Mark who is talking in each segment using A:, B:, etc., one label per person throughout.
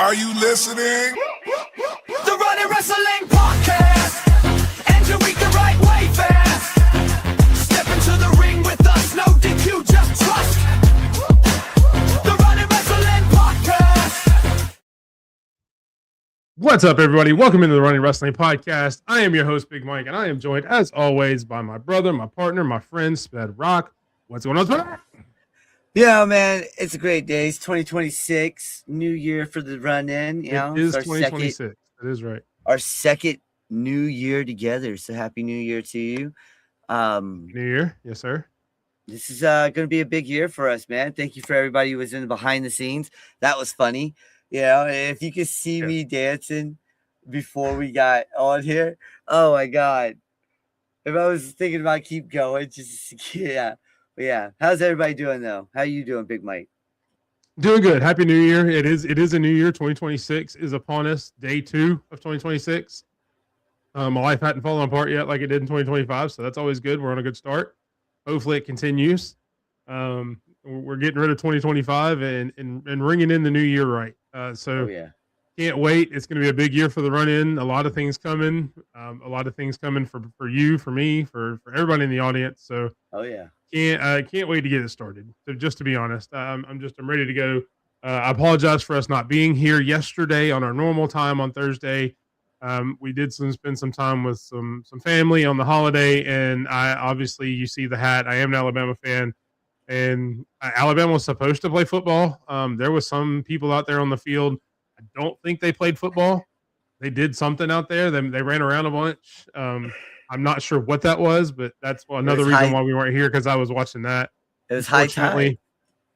A: Are you listening?
B: The Running Wrestling Podcast. End your week the right way fast. Step into the ring with us, no DQ, just trust. The Running Wrestling Podcast.
C: What's up, everybody? Welcome into the Running Wrestling Podcast. I am your host, Big Mike, and I am joined, as always, by my brother, my partner, my friend, Sped Rock. What's going on, Sped?
D: Yeah, man, it's a great day. It's 2026, new year for the run-in. You know,
C: It is
D: it's our
C: 2026. That is right.
D: Our second new year together. So happy new year to you.
C: New year. Yes, sir.
D: This is going to be a big year for us, man. Thank you for everybody who was in the behind the scenes. That was funny. You know, if you could see me dancing before we got on here, oh my God. If I was thinking about keep going, just, yeah. But yeah, how's everybody doing though? How you doing, Big Mike?
C: Doing good. Happy New Year. It is a new year. 2026 is upon us. Day 2 of 2026. My life hadn't fallen apart yet like it did in 2025, so that's always good. We're on a good start. Hopefully it continues. We're getting rid of 2025 and ringing in the new year right. Can't wait. It's going to be a big year for the run-in. A lot of things coming. For you, for me, for everybody in the audience. So can't wait to get it started. So just to be honest, I'm ready to go. I apologize for us not being here yesterday on our normal time on Thursday. We did spend some time with some family on the holiday, and I obviously, you see the hat. I am an Alabama fan, and Alabama was supposed to play football. There was some people out there on the field. I don't think they played football. They did something out there. They ran around a bunch. I'm not sure what that was, but that's another reason why we weren't here, because I was watching that.
D: It was high tide.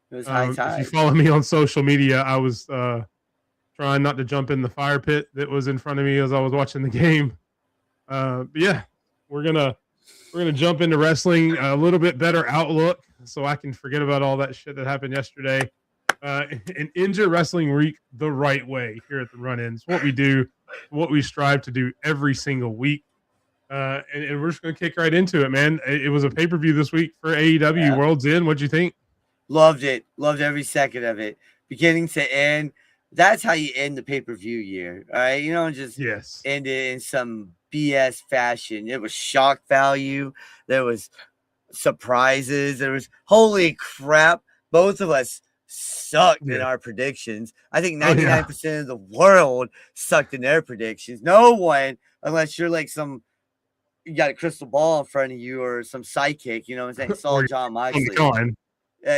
D: It was high tide.
C: If you follow me on social media, I was trying not to jump in the fire pit that was in front of me as I was watching the game. But yeah, we're gonna jump into wrestling, a little bit better outlook, so I can forget about all that shit that happened yesterday. And end your wrestling week the right way here at the Run-Ins. What we do, what we strive to do every single week. And we're just going to kick right into it, man. It was a pay-per-view this week for AEW Wrolds End. What'd you think?
D: Loved it. Loved every second of it. Beginning to end. That's how you end the pay-per-view year. All right. You don't just end it in some BS fashion. It was shock value. There was surprises. There was, holy crap. Both of us sucked in our predictions. I think 99% of the world sucked in their predictions. No one, unless you're like you got a crystal ball in front of you or some psychic, you know what I'm saying? Saw John Moxley.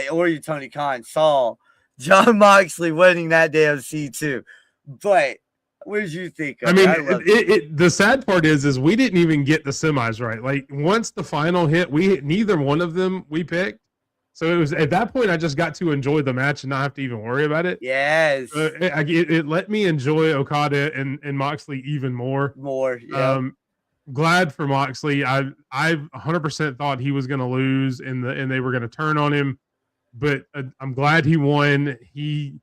D: Or you Tony Khan. Saw John Moxley winning that damn C2. But what did you think?
C: I mean, the sad part is we didn't even get the semis right. Like, once the final hit, neither one of them we picked. So it was at that point I just got to enjoy the match and not have to even worry about it.
D: Yes.
C: It let me enjoy Okada and Moxley even more. Glad for Moxley. I 100% thought he was going to lose and they were going to turn on him, but I'm glad he won. He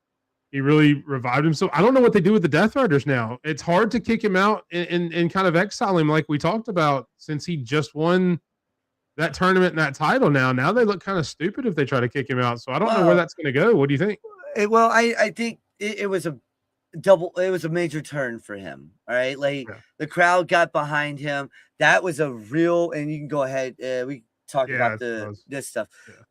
C: really revived himself. I don't know what they do with the Death Riders now. It's hard to kick him out and kind of exile him like we talked about, since he just won that tournament and that title. Now they look kind of stupid if they try to kick him out. So I don't know where that's going to go. What do you think?
D: Well, I think it was a major turn for him. All right. The crowd got behind him. That was a real, and you can go ahead. We talked about this stuff.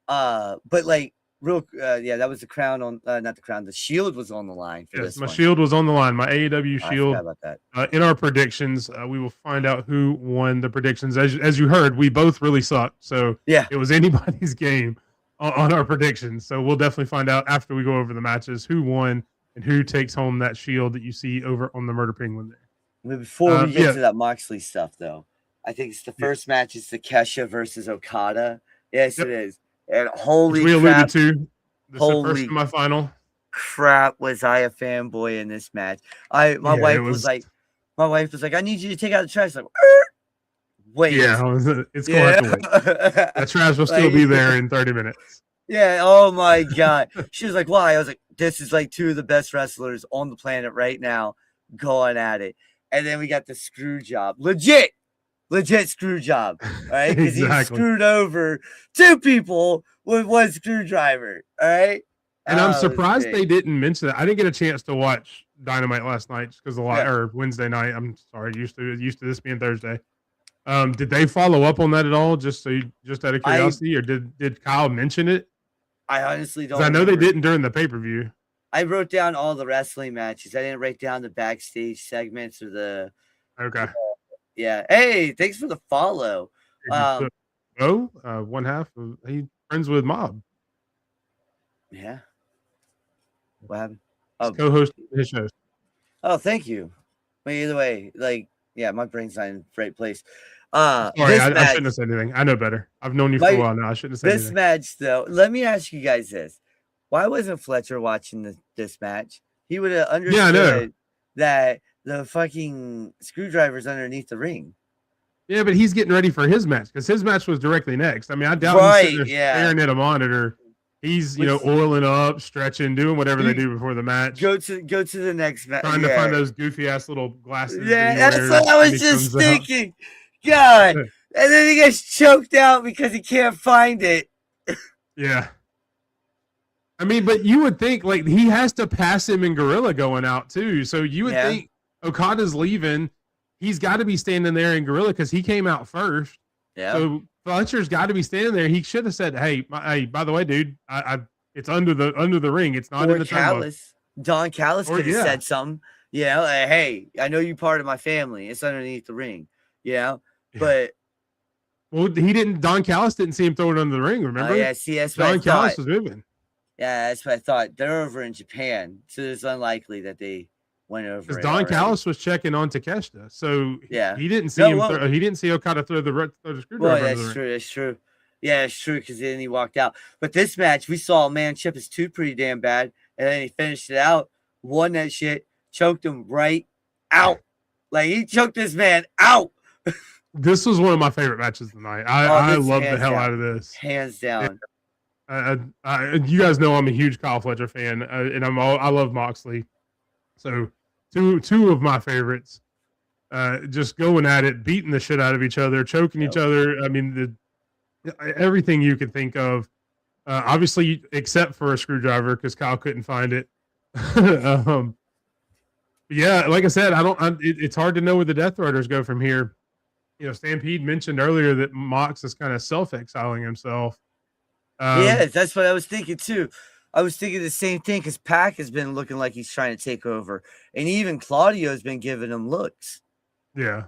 D: But that was the crown on, not the crown. The shield was on the line. My
C: shield was on the line. My AEW shield.
D: I forgot about that.
C: In our predictions, we will find out who won the predictions. As you heard, we both really sucked. So it was anybody's game on our predictions. So we'll definitely find out after we go over the matches who won and who takes home that shield that you see over on the Murder Penguin there.
D: Before we get to that Moxley stuff, though, I think it's the first match is the Kesha versus Okada. Yes, it is. And holy crap.
C: We alluded to. This is the first semifinal.
D: Crap, was I a fanboy in this match. My wife was like, I need you to take out the trash. Like, wait.
C: Yeah, it's going to have to wait. That trash will still be there in 30 minutes.
D: Yeah, oh my God. She was like, why? I was like, this is like two of the best wrestlers on the planet right now going at it. And then we got the screw job. Legit screw job, right? Because he screwed over two people with one screwdriver, all right?
C: And I'm surprised they didn't mention that. I didn't get a chance to watch Dynamite last night because or Wednesday night. I'm sorry, used to this being Thursday. Did they follow up on that at all? Just out of curiosity, or did Kyle mention it?
D: I honestly don't.
C: I know they didn't during the pay-per-view.
D: I wrote down all the wrestling matches. I didn't write down the backstage segments or the.
C: Okay.
D: Yeah. Hey, thanks for the follow.
C: One half of he's friends with Mob.
D: Yeah. What happened?
C: Co-host his show.
D: Oh, thank you. But either way, like, yeah, my brain's not in the right place.
C: Sorry, I shouldn't have said anything. I know better. I've known you for a while now. I shouldn't have said anything.
D: This match, though, let me ask you guys this. Why wasn't Fletcher watching this match? He would have understood that the fucking screwdriver's underneath the ring.
C: Yeah, but he's getting ready for his match because his match was directly next. I mean, I doubt he's sitting there staring at a monitor. He's oiling up, stretching, doing whatever they do before the match.
D: Go to the next match.
C: Trying to find those goofy ass little glasses.
D: Yeah, that's what I was just thinking. God, and then he gets choked out because he can't find it.
C: Yeah. I mean, but you would think like he has to pass him in Gorilla going out too. So you would think Okada's leaving. He's got to be standing there in Gorilla because he came out first.
D: Yeah.
C: So Fletcher's got to be standing there. He should have said, "Hey, by the way, dude, it's under the ring. It's not in the
D: Callis. Don Callis could have said something. Yeah, like, hey, I know you're part of my family. It's underneath the ring. Yeah, but
C: he didn't. Don Callis didn't see him throw it under the ring. Remember?
D: Yeah, see, that's
C: what Don Callis was moving.
D: Yeah, that's what I thought. They're over in Japan, so it's unlikely that they went over.
C: Because Don Callis was checking on Takeshita, so he didn't see he didn't see Okada throw the screwdriver.
D: Well, that's true. That's true. Yeah, it's true. Because then he walked out. But this match, we saw man chip his tooth pretty damn bad, and then he finished it out, won that shit, choked him right out. Like he choked this man out.
C: This was one of my favorite matches tonight. I love the hell out of this.
D: Hands down.
C: You guys know I'm a huge Kyle Fletcher fan, and I love Moxley. So two of my favorites, just going at it, beating the shit out of each other, choking each other. I mean, everything you could think of. Obviously, except for a screwdriver because Kyle couldn't find it. Yeah, like I said, it's hard to know where the Death Riders go from here. Stampede mentioned earlier that Mox is kind of self-exiling himself.
D: Yeah, that's what I was thinking too. I was thinking the same thing because Pac has been looking like he's trying to take over, and even Claudio's been giving him looks.
C: Yeah,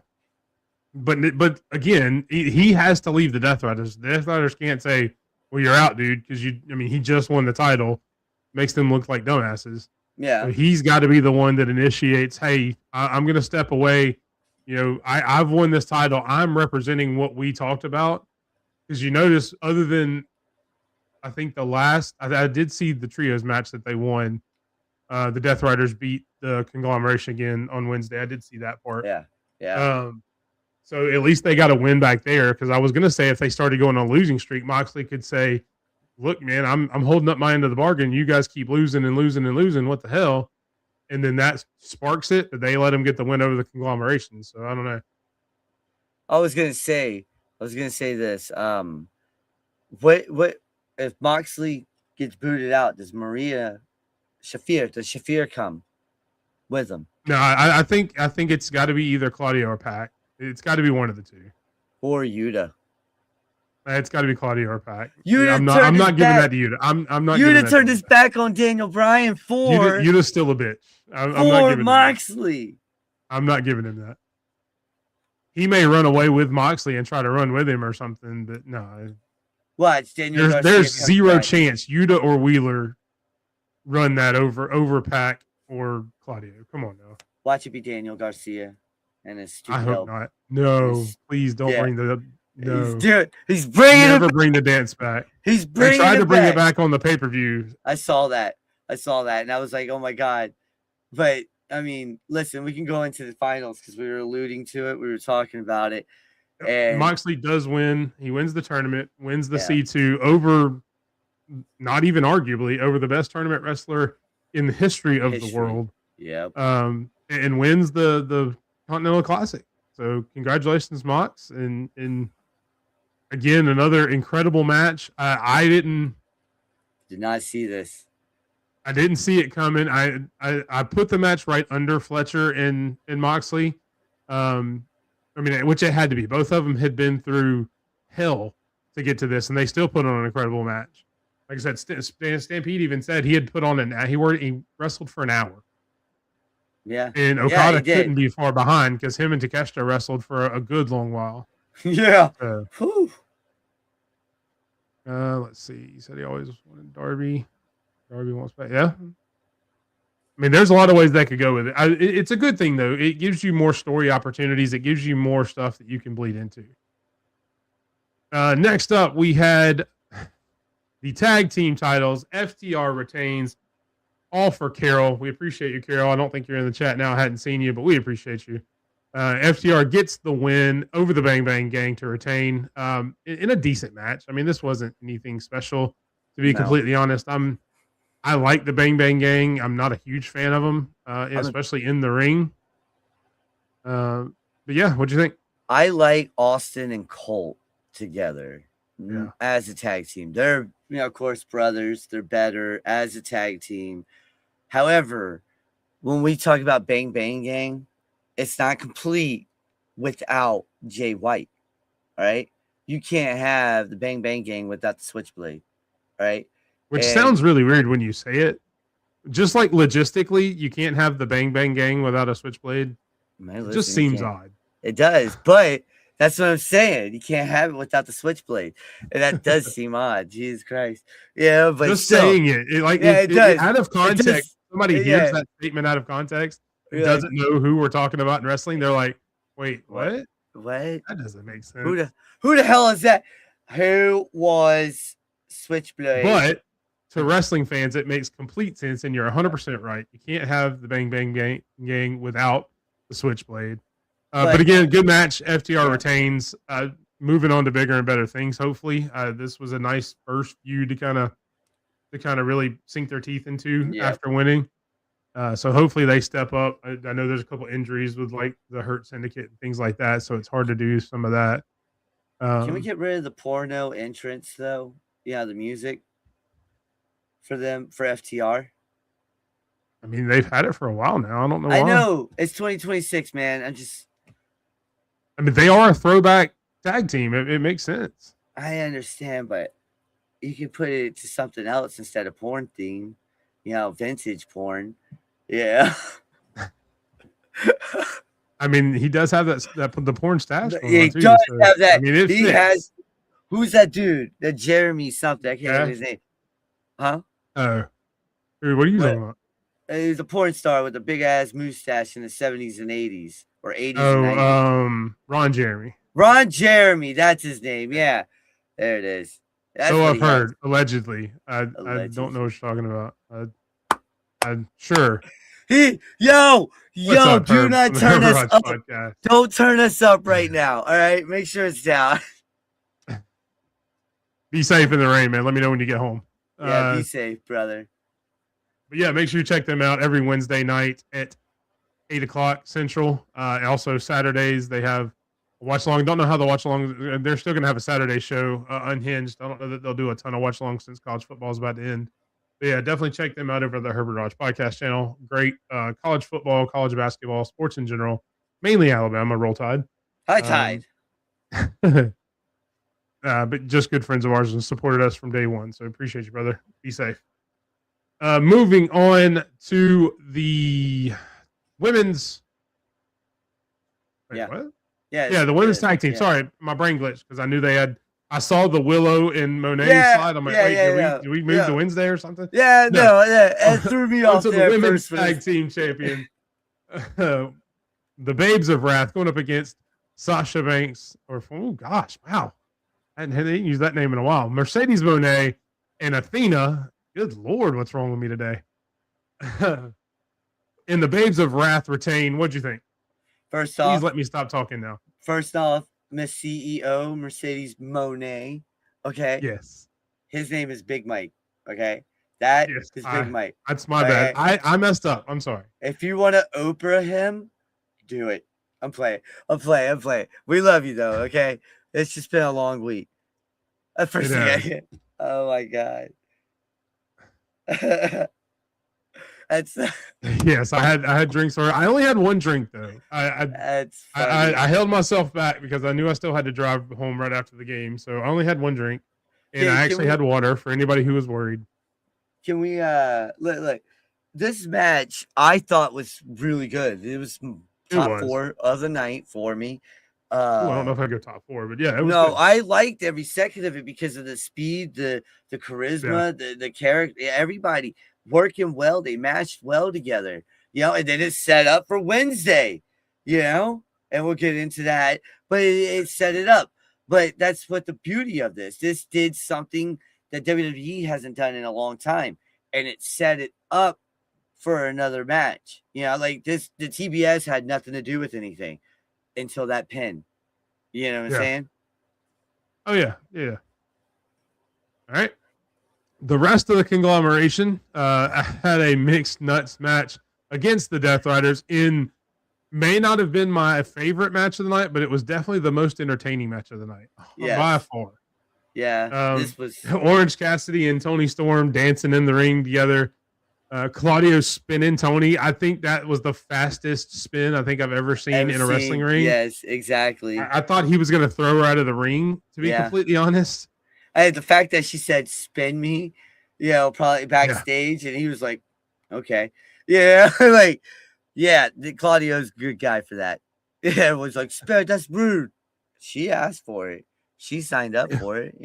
C: but again, he has to leave the Death Riders. The Death Riders can't say, "Well, you're out, dude," because he just won the title. Makes them look like dumbasses.
D: Yeah,
C: so he's got to be the one that initiates. Hey, I'm going to step away. I've won this title. I'm representing what we talked about. Because you notice, other than I think the last, I did see the trios match that they won. The Death Riders beat the Conglomeration again on Wednesday. I did see that part.
D: Yeah.
C: So at least they got a win back there. Because I was going to say if they started going on a losing streak, Moxley could say, "Look, man, I'm holding up my end of the bargain. You guys keep losing and losing and losing. What the hell?" And then that sparks it, but they let him get the win over the Conglomeration. So I don't know.
D: I was gonna say this. What if Moxley gets booted out? Does Shafir come with him?
C: No, I think it's got to be either Claudio or Pac. It's got to be one of the two.
D: Or Yuta.
C: It's got to be Claudio or Pac.
D: I'm
C: not giving that to Yuta. I'm not.
D: Yuta turned his back on Daniel Bryan for
C: Yuta's still a bitch. I'm not giving
D: Moxley.
C: I'm not giving him that. He may run away with Moxley and try to run with him or something, but no.
D: What? Daniel
C: there's zero chance Yuta or Wheeler run that over Pac or Claudio. Come on now.
D: Watch it be Daniel Garcia and his stupid.
C: I hope not. No, please don't bring the. No,
D: he's bringing
C: never bring the dance back.
D: He's bringing.
C: They tried to bring it back on the pay-per-view.
D: I saw that, and I was like, "Oh my god!" But I mean, listen, we can go into the finals because we were alluding to it. We were talking about it. And
C: Moxley does win. He wins the tournament, wins the C2 over, not even arguably, over the best tournament wrestler in the history of the world.
D: Yeah.
C: And wins the Continental Classic. So congratulations, Mox, and again, another incredible match. I did
D: not see this.
C: I didn't see it coming. I put the match right under Fletcher and Moxley. I mean, which it had to be. Both of them had been through hell to get to this, and they still put on an incredible match. Like I said, Stampede even said he had put on he wrestled for an hour.
D: Yeah.
C: And Okada couldn't be far behind because him and Takeshita wrestled for a good long while.
D: Yeah.
C: Let's see. He said he always wanted Darby. Darby wants back. Yeah. I mean, there's a lot of ways that could go with it. It's a good thing, though. It gives you more story opportunities. It gives you more stuff that you can bleed into. Next up, we had the tag team titles. FTR retains, all for Carol. We appreciate you, Carol. I don't think you're in the chat now. I hadn't seen you, but we appreciate you. FTR gets the win over the Bang Bang Gang to retain in a decent match. I mean, this wasn't anything special, to be completely honest. I like the Bang Bang Gang. I'm not a huge fan of them, especially in the ring. But yeah, what'd you think?
D: I like Austin and Colt together as a tag team. They're, of course, brothers. They're better as a tag team. However, when we talk about Bang Bang Gang, it's not complete without Jay White. All right. You can't have the Bang Bang Gang without the Switchblade. All right.
C: Which sounds really weird when you say it. Just like logistically, you can't have the Bang Bang Gang without a Switchblade. It just seems odd.
D: It does, but that's what I'm saying. You can't have it without the Switchblade, and that does seem odd. Jesus Christ, yeah, but
C: just saying it does. Out of context. Somebody hears that statement out of context and doesn't know who we're talking about in wrestling. They're like, "Wait, what?
D: What?
C: That doesn't make sense.
D: Who the hell is that? Who was Switchblade?"
C: But to wrestling fans, it makes complete sense, and you're 100% right. You can't have the Bang Bang Gang without the Switchblade. But again, good match. FTR retains. Moving on to bigger and better things. Hopefully, this was a nice first feud to kind of really sink their teeth into after winning. So hopefully they step up. I know there's a couple injuries with like the Hurt Syndicate and things like that, so it's hard to do some of that.
D: Can we get rid of the porno entrance though? Yeah, the music for them for FTR.
C: I mean, they've had it for a while now. I don't know why.
D: I know it's 2026, man.
C: I mean, they are a throwback tag team. It makes sense.
D: I understand, but you can put it to something else instead of porn theme. Vintage porn. Yeah.
C: I mean, he does have that the porn stash.
D: He does have that. I mean, he has. Who's that dude? That Jeremy something. I can't remember his name. Huh?
C: Oh. What are you talking about?
D: He's a porn star with a big ass mustache in the 70s and 80s or 80s.
C: Oh,
D: and 90s.
C: Ron Jeremy.
D: Ron Jeremy, that's his name. Yeah, there it is. That's
C: so I've heard. Allegedly. I don't know what you're talking about. I'm sure.
D: Do not turn us up. Podcast. Don't turn us up right now. All right, make sure it's down.
C: Be safe in the rain, man. Let me know when you get home.
D: Yeah, be safe, brother.
C: But yeah, make sure you check them out every Wednesday night at 8:00 Central. Also Saturdays they have a watch along. Don't know how the watch along. They're still gonna have a Saturday show, Unhinged. I don't know that they'll do a ton of watch along since college football is about to end. But yeah, definitely check them out over the Herbert Raj podcast channel. Great college football, college basketball, sports in general, mainly Alabama. Roll Tide.
D: High Tide.
C: But just good friends of ours and supported us from day one. So appreciate you, brother. Be safe. Moving on to the women's. Wait, what? Yeah, the women's tag team. Yeah. Sorry, my brain glitched because I knew they had. I saw the Willow and Monet slide. I'm like, did we move to Wednesday or something?
D: Yeah, no, it threw me off.
C: So the women's tag team champion, the Babes of Wrath, going up against Sasha Banks. Wow. I hadn't used that name in a while. Mercedes Monet and Athena. Good Lord, what's wrong with me today? And the Babes of Wrath retain. What'd you think?
D: First off,
C: please let me stop talking now.
D: First off, Miss CEO, Mercedes Monet. Okay.
C: Yes.
D: His name is Big Mike. Okay. That is Big Mike.
C: That's my bad. I messed up. I'm sorry.
D: If you want to Oprah him, do it. I'm playing. We love you though. Okay. It's just been a long week. Oh my God. That's
C: Yes, I had drinks. I only had one drink though.
D: that's funny.
C: I held myself back because I knew I still had to drive home right after the game, so I only had one drink, and I actually had water for anybody who was worried.
D: Can we look? This match I thought was really good. It was top 4 of the night for me.
C: I don't know if I go top 4, but yeah, it was
D: no,
C: good.
D: I liked every second of it because of the speed, the charisma, the character, everybody working well. They matched well together, and then it's set up for Wednesday, and we'll get into that, but it set it up. But that's what the beauty of this. This did something that WWE hasn't done in a long time, and it set it up for another match. Like this, the TBS had nothing to do with anything until that pin. You know what I'm saying?
C: Oh, yeah. Yeah. All right. The rest of the conglomeration had a mixed nuts match against the Death Riders may not have been my favorite match of the night, but it was definitely the most entertaining match of the night. Yes. By far.
D: Yeah. This was
C: Orange Cassidy and Toni Storm dancing in the ring together. Claudio spinning Tony. I think that was the fastest spin I think I've ever seen in a wrestling ring.
D: Yes, exactly.
C: I thought he was going to throw her out of the ring, to be completely honest.
D: The fact that she said spin me, probably backstage, and he was like, okay. Yeah, Claudio's a good guy for that. Yeah, it was like, spin, that's rude. She asked for it. She signed up for it,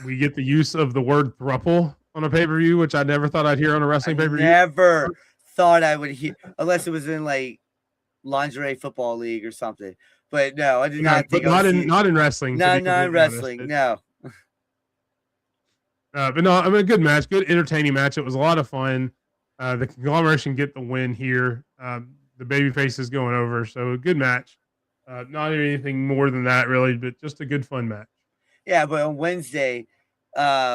C: We get the use of the word thruple on a pay-per-view, which I never thought I'd hear on a wrestling pay-per-view.
D: Never thought I would hear, unless it was in like lingerie football league or something. But no, I did not think.
C: Not in wrestling.
D: Not in wrestling. No.
C: But no, I mean, a good match, good entertaining match. It was a lot of fun. The conglomeration get the win here. The baby face is going over, so a good match. Not anything more than that, really, but just a good fun match.
D: Yeah, but on Wednesday,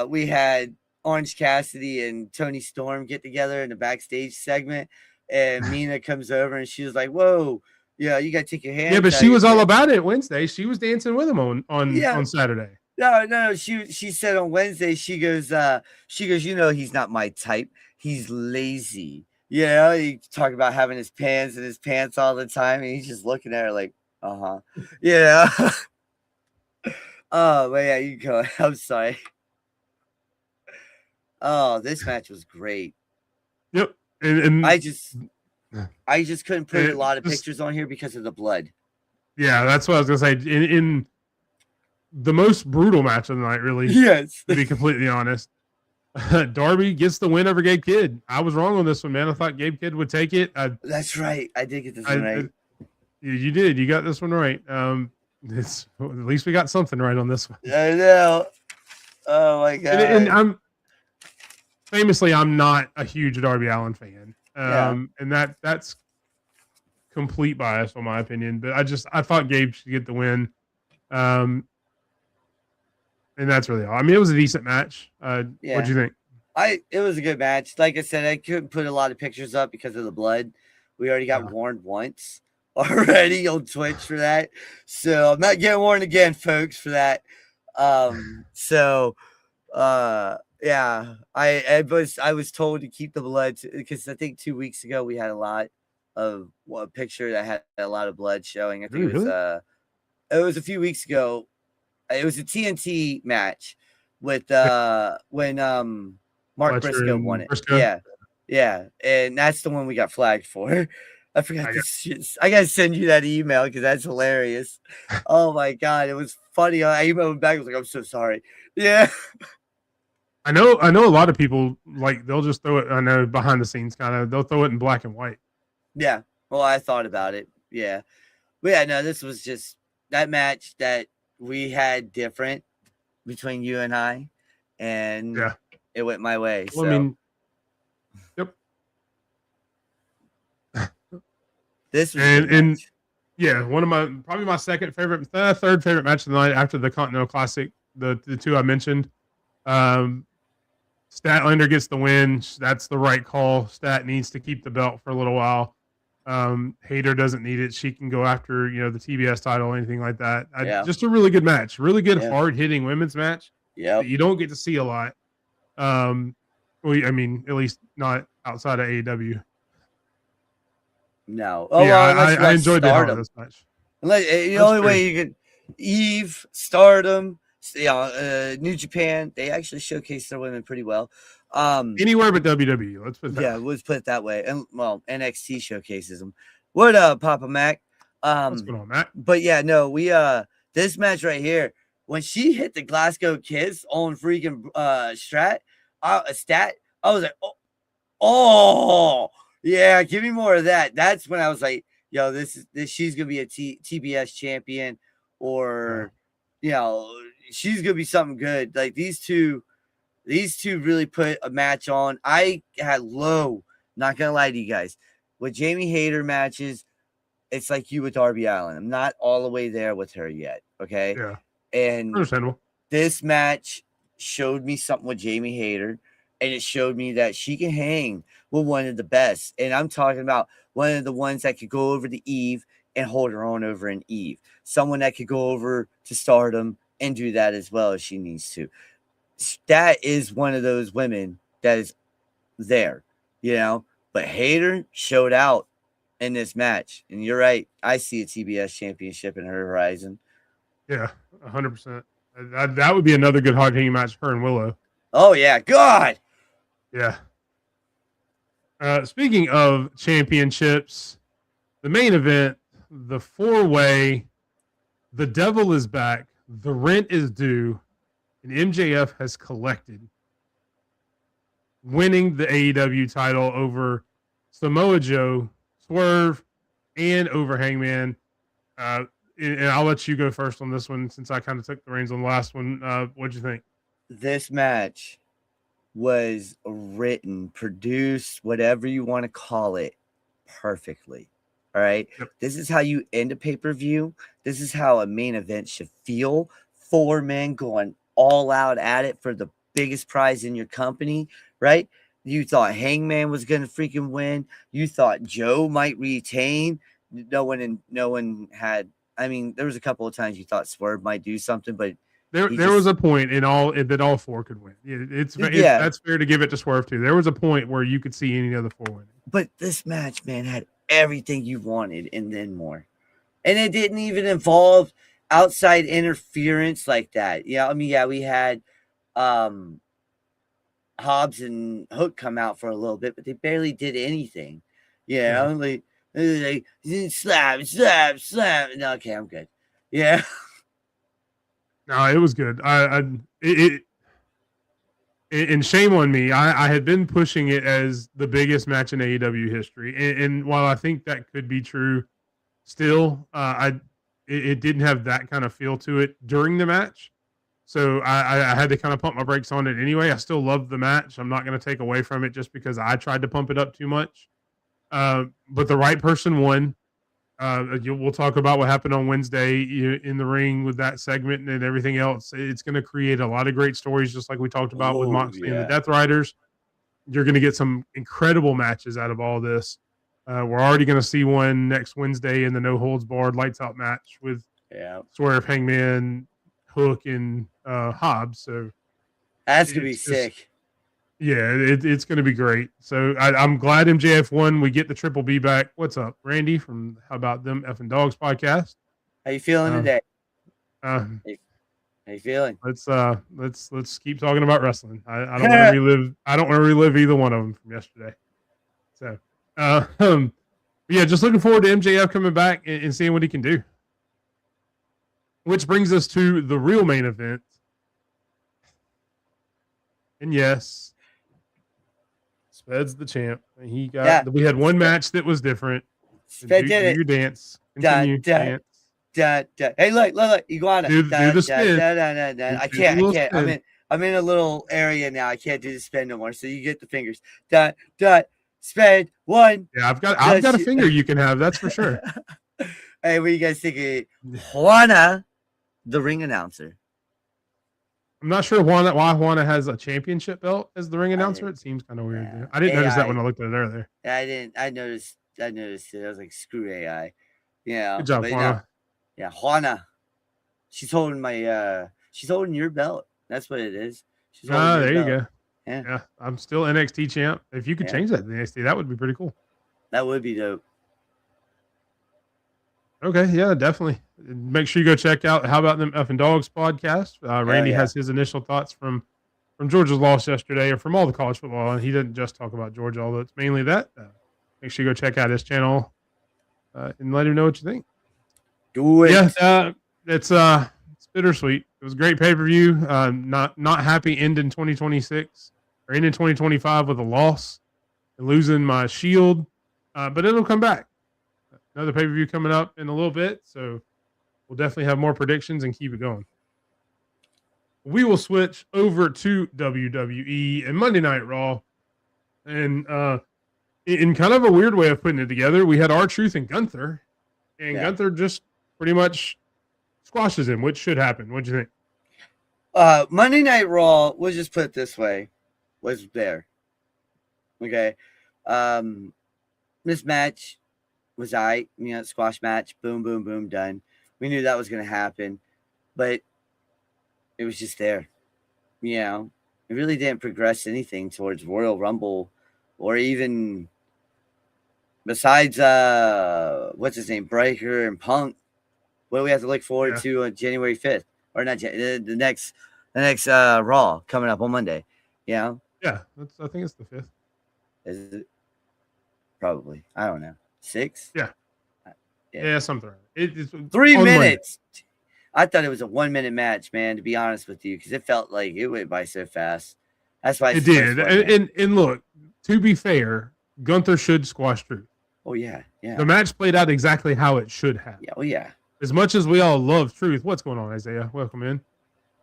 D: we had Orange Cassidy and Toni Storm get together in the backstage segment, and Mina comes over and she was like, "Whoa, you gotta take your hands."
C: Yeah, but she was all about it Wednesday. She was dancing with him on Saturday.
D: No. She said on Wednesday, she goes, he's not my type. He's lazy. He talk about having his pants in his pants all the time, and he's just looking at her like, yeah. Oh, but yeah, you go. I'm sorry. Oh, this match was great.
C: Yep. And
D: I just couldn't put a lot of pictures on here because of the blood.
C: Yeah, that's what I was gonna say. In the most brutal match of the night, really.
D: Yes.
C: To be completely honest. Darby gets the win over Gabe Kidd. I was wrong on this one, man. I thought Gabe Kidd would take it.
D: That's right. I did get this one right.
C: You did. You got this one right. At least we got something right on this one.
D: I know. Oh my god.
C: And I'm not a huge Darby Allin fan. And that's complete bias on my opinion. But I thought Gabe should get the win. And that's really all. I mean, it was a decent match. What'd you think?
D: It was a good match. Like I said, I couldn't put a lot of pictures up because of the blood. We already got warned once already on Twitch for that. So I'm not getting warned again, folks, for that. I was told to keep the blood because I think 2 weeks ago we had a lot of a picture that had a lot of blood showing. I think it was a few weeks ago. It was a TNT match with when Mark Briscoe won it. Yeah, and that's the one we got flagged for. I forgot I gotta send you that email because that's hilarious. Oh my god, it was funny. I emailed him back. I was like, "I'm so sorry." Yeah,
C: I know. A lot of people they'll just throw it. I know behind the scenes, they'll throw it in black and white.
D: Yeah. Well, I thought about it. Yeah, but yeah, no, this was just that match that we had different between you and I, and it went my way.
C: Well, I mean, yep.
D: This was
C: and one of probably my third favorite match of the night after the Continental Classic. The two I mentioned. Statlander gets the win. That's the right call. Stat needs to keep the belt for a little while. Hayter doesn't need it. She can go after the TBS title or anything like that. Just a really good match. Really good hard hitting women's match.
D: Yeah,
C: you don't get to see a lot. Well, I mean, at least not outside of AEW.
D: No. Oh,
C: yeah,
D: well, unless you
C: I enjoyed the hell out of this match.
D: Unless, the only way you could Eve, Stardom, New Japan, they actually showcase their women pretty well.
C: Anywhere but WWE. Let's put it that
D: way. Let's put it that way. And well, NXT showcases them. What up, Papa Mac?
C: What's going on, Mac?
D: But yeah, no, we this match right here, when she hit the Glasgow Kiss on freaking stat, I was like, oh yeah, give me more of that. That's when I was like, yo, this she's gonna be a TBS champion, or she's gonna be something good. Like these two really put a match on. I had low, not gonna lie to you guys, with Jamie Hayter matches, it's like you with Darby Allin. I'm not all the way there with her yet. Okay.
C: Yeah.
D: And
C: understandable.
D: This match showed me something with Jamie Hayter, and it showed me that she can hang with one of the best. And I'm talking about one of the ones that could go over to Eve and hold her own over in Eve. Someone that could go over to Stardom and do that as well as she needs to. That is one of those women that is there, But Hayter showed out in this match. And you're right. I see a TBS championship in her horizon.
C: Yeah, 100%. That would be another good hard hitting match, her and Willow.
D: Oh, yeah. God.
C: Yeah. Speaking of championships, the main event, the 4-way, the devil is back, the rent is due, and MJF has collected, winning the AEW title over Samoa Joe, Swerve, and over Hangman. And I'll let you go first on this one since I kind of took the reins on the last one. What'd you think?
D: This match was written, produced, whatever you want to call it, perfectly. All right. Yep. This is how you end a pay-per-view. This is how a main event should feel. 4 men going all out at it for the biggest prize in your company, right? You thought Hangman was going to freaking win. You thought Joe might retain. No one had. I mean, there was a couple of times you thought Swerve might do something, but
C: there was a point in that all 4 could win. That's fair to give it to Swerve too. There was a point where you could see any of the 4 winning.
D: But this match, man, had everything you wanted and then more, and it didn't even involve outside interference like that. I mean, we had Hobbs and Hook come out for a little bit, but they barely did anything. Like slap. No, okay, I'm good. Yeah.
C: No, it was good. And shame on me. I had been pushing it as the biggest match in AEW history, and while I think that could be true, still, it didn't have that kind of feel to it during the match. So I had to kind of pump my brakes on it anyway. I still love the match. I'm not going to take away from it just because I tried to pump it up too much. But the right person won. We'll talk about what happened on Wednesday in the ring with that segment and everything else. It's going to create a lot of great stories, just like we talked about with Moxley and the Death Riders. You're going to get some incredible matches out of all this. We're already going to see one next Wednesday in the No Holds Barred Lights Out match with Swerve, Hangman, Hook, and Hobbs. So
D: that's going to be sick.
C: Yeah, it's going to be great. So I'm glad MJF won. We get the Triple B back. What's up, Randy from How About Them Effing Dogs podcast?
D: How you feeling today?
C: How
D: you feeling?
C: Let's keep talking about wrestling. I don't want to relive. I don't want to relive either one of them from yesterday. So, yeah, just looking forward to MJF coming back and seeing what he can do. Which brings us to the real main event. And yes, Sped's the champ. He got. We had one match that was different.
D: Sped did it.
C: Your dance. Continue. Dance.
D: Hey, look, Iguana.
C: Do the spin.
D: I can't. I'm in a little area now. I can't do the spin no more. So you get the fingers. Sped 1.
C: Yeah, I've got a finger you can have. That's for sure.
D: Hey, what do you guys think of Juana, the ring announcer?
C: I'm not sure why Juana has a championship belt as the ring announcer. It seems kind of weird. Yeah. I didn't notice that when I looked at it earlier.
D: Yeah, I didn't. I noticed it. I was like, screw AI.
C: Good job, Juana.
D: Juana. She's holding your belt. That's what it is. She's holding
C: there you go. Yeah, I'm still NXT champ. If you could change that to NXT, that would be pretty cool.
D: That would be dope.
C: Okay, yeah, definitely. Make sure you go check out How About Them Effing Dogs podcast. Randy has his initial thoughts from Georgia's loss yesterday, or from all the college football, and he didn't just talk about Georgia, although it's mainly that. Make sure you go check out his channel and let him know what you think.
D: Do it.
C: Yeah, it's bittersweet. It was a great pay-per-view. Not happy ending 2026 or ending 2025 with a loss and losing my shield, but it'll come back. Another pay-per-view coming up in a little bit, so we'll definitely have more predictions and keep it going. We will switch over to WWE and Monday Night Raw, and in kind of a weird way of putting it together, we had R-Truth and Gunther, and Gunther just pretty much squashes him, which should happen. What'd you think?
D: Monday Night Raw, we'll just put it this way, was there. Okay. This match was squash match, boom, boom, boom, done. We knew that was going to happen, but it was just there. It really didn't progress anything towards Royal Rumble, or even besides what's his name, Breaker and Punk. What do we have to look forward to on January 5th, or not the next Raw coming up on Monday?
C: Yeah, I think it's the 5th.
D: Is it? Probably. I don't know. 6?
C: Yeah, something. It's
D: 3 minutes. Monday. I thought it was a 1 minute match, man, to be honest with you, because it felt like it went by so fast. That's why
C: it did. And look, to be fair, Gunther should squash Truth.
D: Oh, yeah.
C: The match played out exactly how it should have.
D: Yeah, oh, yeah.
C: As much as we all love Truth, what's going on, Isaiah? Welcome in.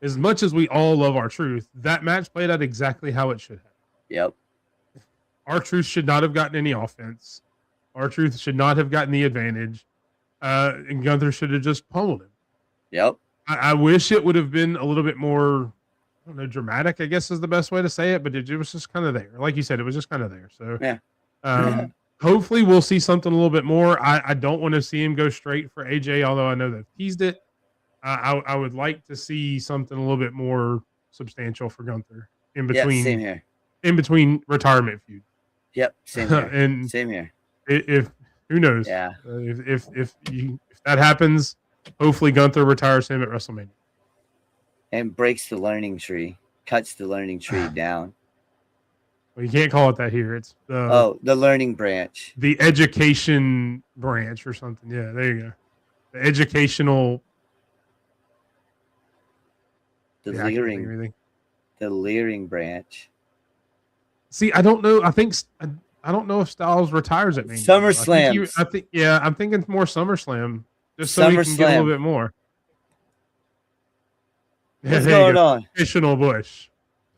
C: As much as we all love our Truth, that match played out exactly how it should have.
D: Yep.
C: R-Truth should not have gotten any offense. R-Truth should not have gotten the advantage. And Gunther should have just pummeled him.
D: Yep.
C: I wish it would have been a little bit more, I don't know, dramatic, I guess is the best way to say it, but it was just kind of there. Like you said, it was just kind of there. So hopefully we'll see something a little bit more. I don't want to see him go straight for AJ, although I know they've teased it. I would like to see something a little bit more substantial for Gunther in between.
D: Same here.
C: In between retirement feud.
D: Yep, same here.
C: And
D: same here.
C: If who knows?
D: Yeah.
C: If that happens, hopefully Gunther retires him at WrestleMania.
D: And breaks the learning tree, cuts the learning tree down.
C: Well, you can't call it that here. It's the
D: learning branch,
C: the education branch or something. Yeah, there you go. The educational.
D: The leering branch.
C: See, I don't know. I don't know if Styles retires at Mania.
D: SummerSlam.
C: I'm thinking more SummerSlam, just so he can get a little bit more.
D: What's going on?
C: Additional Bush.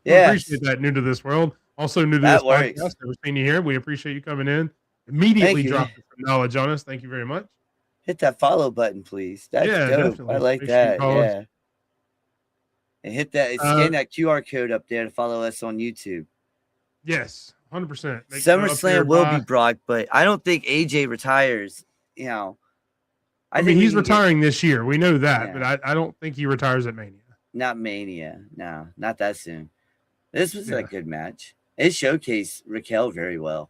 D: Yeah,
C: appreciate that. New to this world, also new to this podcast. Never seen you here. We appreciate you coming in. Immediately dropping some knowledge on us. Thank you very much.
D: Hit that follow button, please. That's dope. Definitely. I like that. Yeah. And hit that. Scan that QR code up there to follow us on YouTube.
C: Yes, 100%.
D: SummerSlam will be Brock, but I don't think AJ retires.
C: I mean, he's retiring this year. We know that, but I don't think he retires at Mania.
D: Not Mania. No, not that soon. This was a good match. It showcased Raquel very well.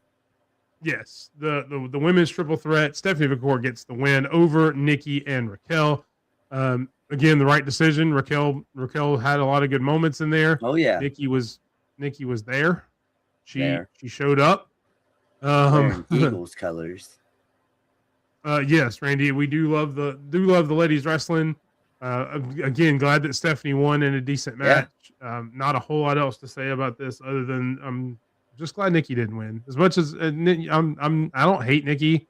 C: Yes, the women's triple threat. Stephanie McCourt gets the win over Nikki and Raquel. Again, the right decision. Raquel had a lot of good moments in there.
D: Oh yeah,
C: Nikki was there. She showed up.
D: Eagles colors.
C: Yes, Randy, we do love the ladies wrestling. Again, glad that Stephanie won in a decent match. Not a whole lot else to say about this other than I'm just glad Nikki didn't win. As much as I don't hate Nikki,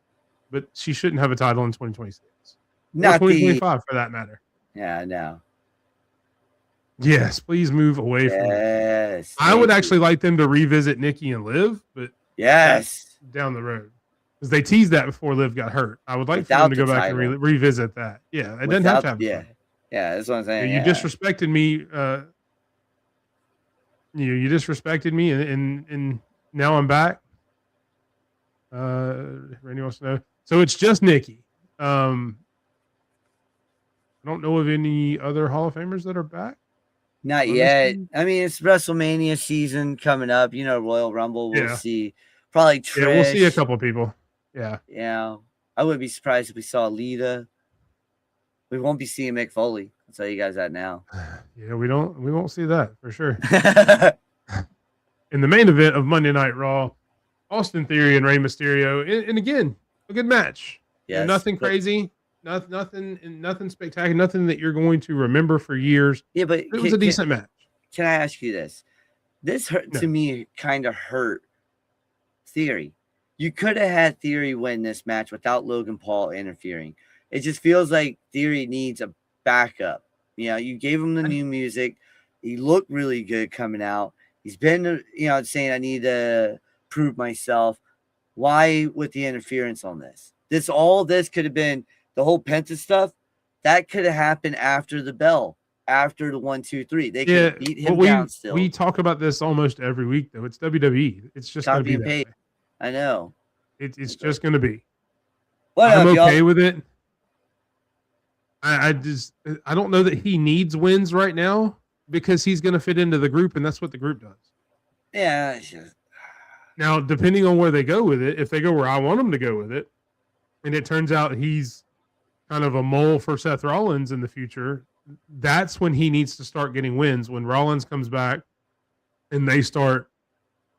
C: but she shouldn't have a title in 2026. Not 2025 for that matter.
D: Yeah, I know.
C: Yes, please move away from it. I would actually like them to revisit Nikki and Liv, but down the road. Because they teased that before Liv got hurt. I would like for them to go back and revisit that. Yeah, it doesn't have to happen.
D: Yeah, that's what I'm saying.
C: You disrespected me. You disrespected me, and now I'm back. Randy wants to know. So it's just Nikki. I don't know of any other Hall of Famers that are back.
D: Not yet. I mean, it's WrestleMania season coming up. You know, Royal Rumble. We'll see. Probably Trish.
C: Yeah, we'll see a couple people. Yeah.
D: Yeah. I wouldn't be surprised if we saw Lita. We won't be seeing Mick Foley. I'll tell you guys that now.
C: Yeah, we won't see that for sure. In the main event of Monday Night Raw, Austin Theory and Rey Mysterio, and again, a good match. Yes, you know, nothing crazy, nothing spectacular, nothing that you're going to remember for years.
D: Yeah, but
C: it was a decent match.
D: Can I ask you this? This to me kind of hurt Theory. You could have had Theory win this match without Logan Paul interfering. It just feels like Theory needs a backup. You know, you gave him the new music. He looked really good coming out. He's been, you know, saying I need to prove myself. Why with the interference on this? All this could have been the whole Penta stuff. That could have happened after the bell, after the 1, 2, 3. They could beat him down still.
C: We talk about this almost every week, though. It's WWE. It's just going to be that way.
D: I know.
C: It's just going to be.
D: What
C: I'm okay with it. I don't know that he needs wins right now because he's going to fit into the group, and that's what the group does.
D: Yeah.
C: Now, depending on where they go with it, if they go where I want them to go with it, and it turns out he's kind of a mole for Seth Rollins in the future, that's when he needs to start getting wins. When Rollins comes back and they start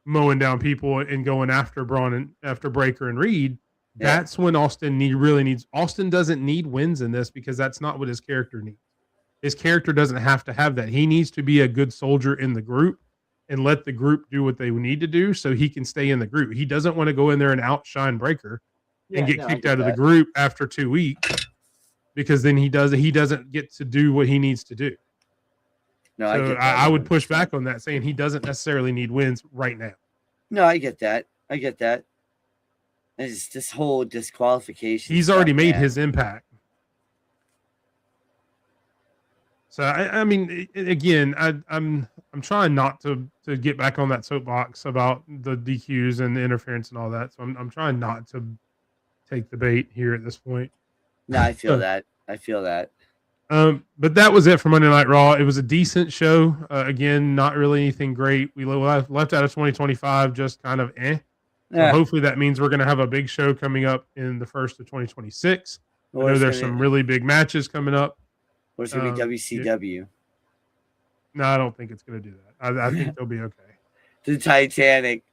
C: mowing down people and going after Braun and after Breaker and Reed, that's when Austin really needs. Austin doesn't need wins in this because that's not what his character needs. His character doesn't have to have that. He needs to be a good soldier in the group and let the group do what they need to do so he can stay in the group. He doesn't want to go in there and outshine Breaker and get kicked out of the group after 2 weeks because then he doesn't get to do what he needs to do. No, so I would push back on that, saying he doesn't necessarily need wins right now.
D: No, I get that. It's this whole disqualification.
C: He's already made his impact. So I mean, again, I'm trying not to get back on that soapbox about the DQs and the interference and all that. So I'm trying not to take the bait here at this point.
D: No, I feel that.
C: But that was it for Monday Night Raw. It was a decent show. Again, not really anything great. We left out of 2025 just kind of eh. So hopefully that means we're going to have a big show coming up in the first of 2026. I know there's some really big matches coming up.
D: Or it's going to be WCW.
C: No, I don't think it's going to do that. I think they'll be okay.
D: The Titanic.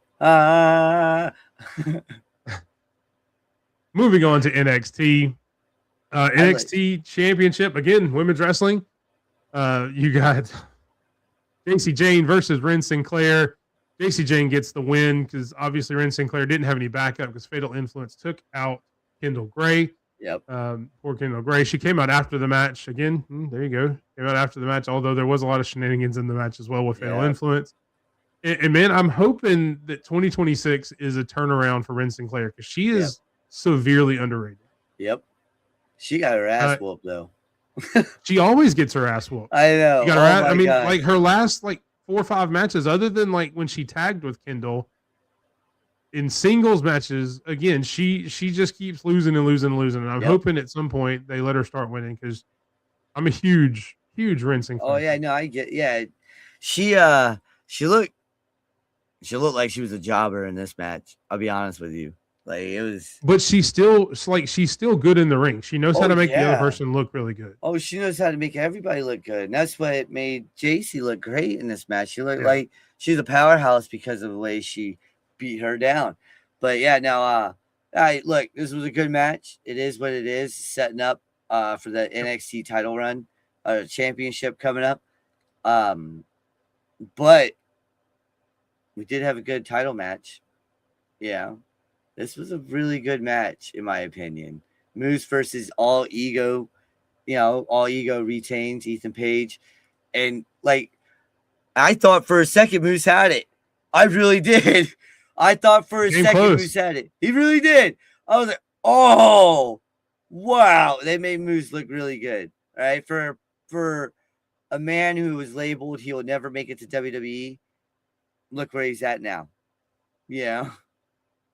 C: Moving on to NXT. NXT Championship. Again, women's wrestling. You got Jacy Jayne versus Ren Sinclair. Jacy Jayne gets the win because obviously Ren Sinclair didn't have any backup because Fatal Influence took out Kendall Gray.
D: Yep.
C: Poor Kendall Gray. She came out after the match. Again, there you go. Came out after the match, although there was a lot of shenanigans in the match as well with Fatal Influence. And man, I'm hoping that 2026 is a turnaround for Ren Sinclair because she is severely underrated.
D: Yep. She got her ass whooped, though.
C: She always gets her ass whooped.
D: I know.
C: Like her last 4 or 5 matches, other than like when she tagged with Kendall in singles matches, again, she just keeps losing and losing and losing. And I'm hoping at some point they let her start winning because I'm a huge Ren Sinclair.
D: Oh yeah, no, I get. Yeah, she looked like she was a jobber in this match. I'll be honest with you. Like it was,
C: but she's still good in the ring. She knows how to make the other person look really good.
D: Oh, she knows how to make everybody look good, and that's what made Jacy look great in this match. She looked like she's a powerhouse because of the way she beat her down. But yeah, now, look, this was a good match. It is what it is. Setting up for the NXT title run, championship coming up. But we did have a good title match. Yeah. This was a really good match, in my opinion. Moose versus All Ego. You know, All Ego retains Ethan Page. And, like, I thought for a second Moose had it. I really did. I thought for a second Moose had it. He really did. I was like, oh, wow. They made Moose look really good. All right? For a man who was labeled he will never make it to WWE, look where he's at now. Yeah.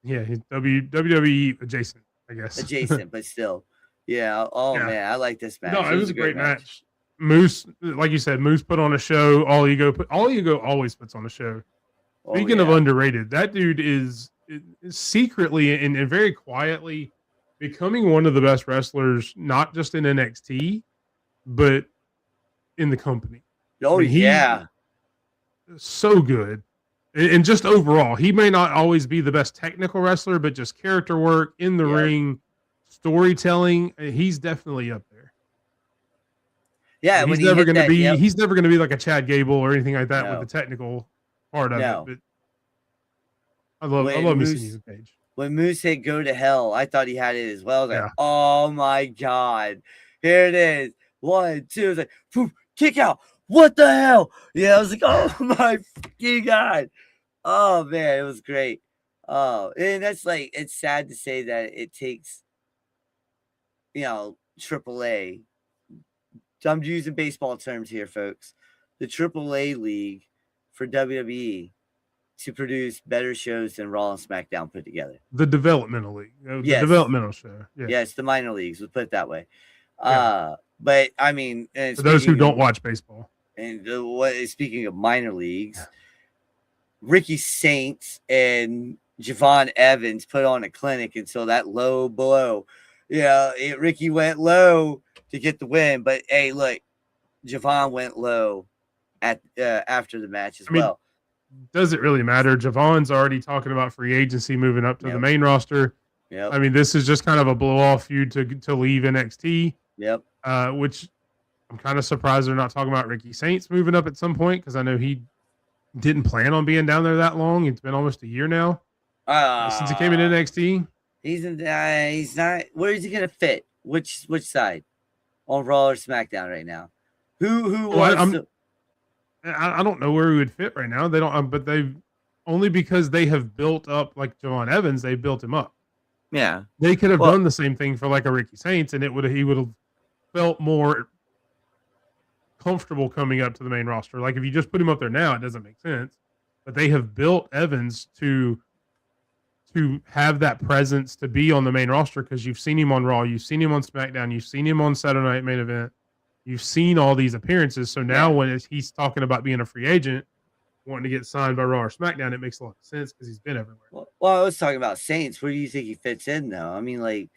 C: Yeah, he's WWE adjacent, I guess.
D: Adjacent, but still. Yeah. Oh, man. I like this match.
C: No, it was a great match. Moose, like you said, Moose put on a show. All Ego always puts on a show. Speaking of underrated, that dude is secretly and very quietly becoming one of the best wrestlers, not just in NXT, but in the company.
D: Oh, yeah.
C: So good. And just overall, he may not always be the best technical wrestler, but just character work in the ring, storytelling, he's definitely up there.
D: Yeah,
C: he's never going to be. He's never going to be like a Chad Gable or anything like that with the technical part of it. But I love me seeing Page.
D: When Moose said "Go to Hell," I thought he had it as well. I was like, "Oh my god, here it is! 1, 2." It's like, poof, kick out. What the hell? Yeah, I was like, "Oh my fucking god!" Oh man, it was great. Oh, and that's like, it's sad to say that it takes, AAA. I'm using baseball terms here, folks. The AAA league for WWE to produce better shows than Raw and SmackDown put together.
C: The developmental league. The developmental show. Yeah.
D: Yes, the minor leagues. We'll put it that way. But I mean,
C: for those who don't watch baseball.
D: And speaking of minor leagues, Ricky Saints and Javon Evans put on a clinic until that low blow. Ricky went low to get the win. But hey, look, Javon went low at after the match as well.
C: Does it really matter? Javon's already talking about free agency, moving up to the main roster.
D: Yep.
C: I mean, this is just kind of a blow-off feud to leave NXT.
D: Yep.
C: Which I'm kind of surprised they're not talking about Ricky Saints moving up at some point, because I know he didn't plan on being down there that long. It's been almost a year now since he came in NXT.
D: He's not. Where is he going to fit? Which side? On Raw or SmackDown right now?
C: I don't know where he would fit right now. They don't, but they've only because they have built up like Javon Evans. They built him up.
D: Yeah,
C: they could have done the same thing for like a Ricky Saints, and he would have felt more comfortable coming up to the main roster. Like if you just put him up there now, it doesn't make sense. But they have built Evans to have that presence to be on the main roster, because you've seen him on Raw, you've seen him on SmackDown, you've seen him on Saturday Night Main Event. You've seen all these appearances. So now when he's talking about being a free agent, wanting to get signed by Raw or SmackDown, it makes a lot of sense because he's been everywhere.
D: Well, I was talking about Saints. Where do you think he fits in, though? I mean, like...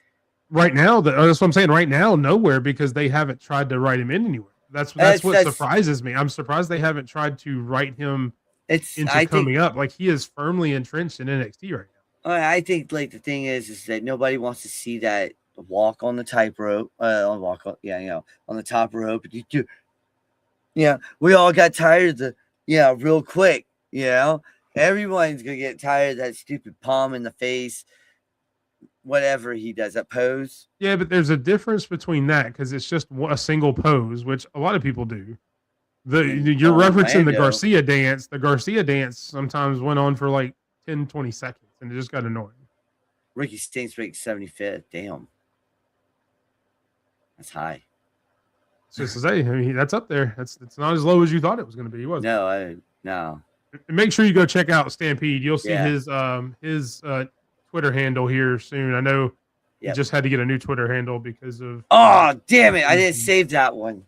C: Right now, that's what I'm saying. Right now, nowhere, because they haven't tried to write him in anywhere. That's what surprises me. I'm surprised they haven't tried to write him into coming up. Like, he is firmly entrenched in NXT right now.
D: I think, like, the thing is that nobody wants to see that walk on the tightrope, on the top rope. We all got tired of real quick. Everyone's gonna get tired of that stupid palm in the face, whatever he does, that pose.
C: Yeah, but there's a difference between that, because it's just a single pose, which a lot of people do. You're referencing the Garcia dance. The Garcia dance sometimes went on for like 10, 20 seconds, and it just got annoying.
D: Ricky Saints ranked 75th. Damn. That's high.
C: So I mean, that's up there. It's not as low as you thought it was going to be, was it?
D: No.
C: Make sure you go check out Stampede. You'll see his Twitter handle here soon. I know he just had to get a new Twitter handle because of.
D: Oh, damn it! I didn't save that one.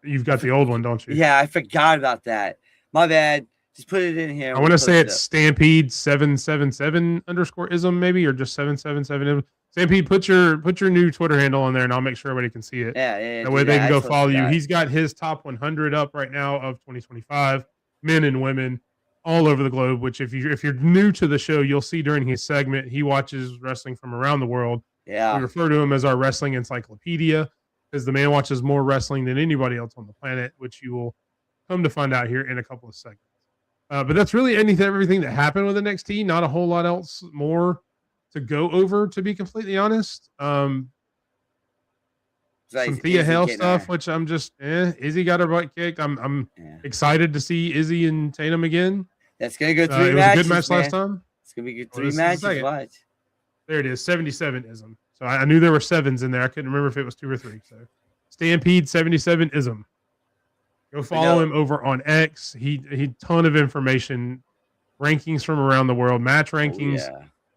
C: You've got the old one, don't you?
D: Yeah, I forgot about that. My bad. Just put it in here.
C: I want to say it's Stampede 777_ism maybe, or just 777. Stampede, put your new Twitter handle on there, and I'll make sure everybody can see it.
D: Yeah.
C: That way they can go follow you. He's got his top 100 up right now of 2025, men and women all over the globe. Which if you're new to the show, you'll see during his segment he watches wrestling from around the world.
D: Yeah,
C: we refer to him as our wrestling encyclopedia, because the man watches more wrestling than anybody else on the planet, which you will come to find out here in a couple of segments. But that's really everything that happened with NXT. Not a whole lot else more to go over, to be completely honest. Some Thea Hale stuff, which I'm just Izzy got her butt kicked. I'm excited to see Izzy and Tatum again.
D: That's gonna go 3 matches. It was a good
C: match last time.
D: It's gonna be good 3 matches. Watch.
C: There it is, 77ism. So I knew there were 7s in there. I couldn't remember if it was 2 or 3. So Stampede 77ism. Go follow him over on X. He ton of information, rankings from around the world, match rankings,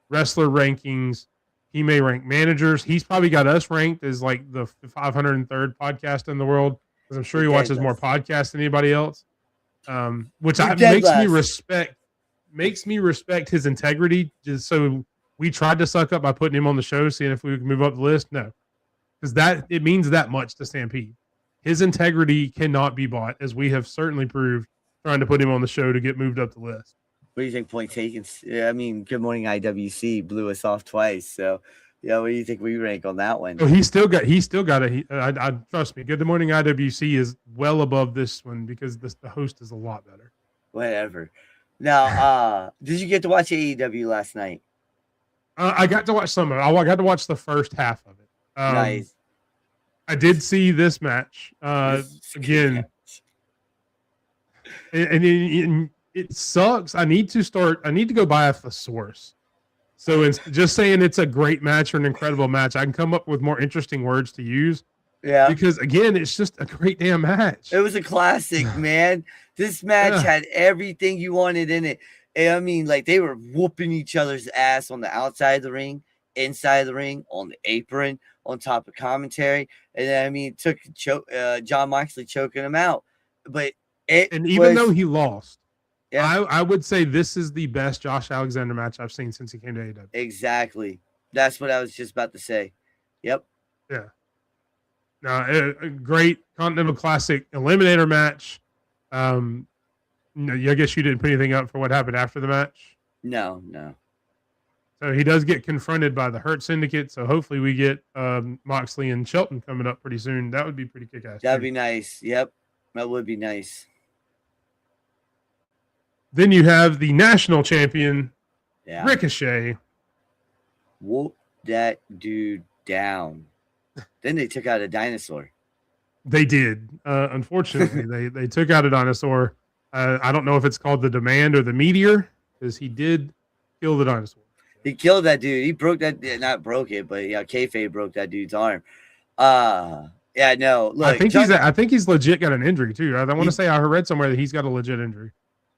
C: wrestler rankings. He may rank managers. He's probably got us ranked as like the 503rd podcast in the world, because I'm sure he watches more podcasts than anybody else. Which makes me respect his integrity. Just so we tried to suck up by putting him on the show, seeing if we could move up the list. No, because it means that much to Stampede. His integrity cannot be bought, as we have certainly proved trying to put him on the show to get moved up the list.
D: What do you think? Point taken. Yeah, I mean, Good Morning IWC blew us off twice. So, yeah, what do you think we rank on that one?
C: Oh, he still got I trust me. Good Morning IWC is well above this one, because the host is a lot better.
D: Whatever. Now, did you get to watch AEW last night?
C: I got to watch some of it. I got to watch the first half of it.
D: Nice.
C: I did see this match again, and it sucks. I need to go buy a thesaurus. So it's just saying it's a great match or an incredible match, I can come up with more interesting words to use.
D: Yeah.
C: Because again, it's just a great damn match.
D: It was a classic, man. This match had everything you wanted in it. And I mean, like, they were whooping each other's ass on the outside of the ring, inside of the ring, on the apron, on top of commentary. And then, I mean, it took Jon Moxley choking him out. But
C: even though he lost,
D: yeah,
C: I would say this is the best Josh Alexander match I've seen since he came to AEW.
D: Exactly. That's what I was just about to say. Yep.
C: Yeah. No, a great Continental Classic Eliminator match. I guess you didn't put anything up for what happened after the match.
D: No.
C: So he does get confronted by the Hurt Syndicate. So hopefully we get Moxley and Shelton coming up pretty soon. That would be pretty kick-ass.
D: That'd be nice. Yep. That would be nice.
C: Then you have the national champion, Ricochet.
D: Whoop that dude down. Then they took out a dinosaur.
C: They did. Unfortunately, they took out a dinosaur. I don't know if it's called the Demand or the Meteor, because he did kill the dinosaur.
D: He killed that dude. He broke that. Not broke it, but kayfabe broke that dude's arm. Yeah, no. Look,
C: I think he's legit got an injury too. I want to say I read somewhere that he's got a legit injury.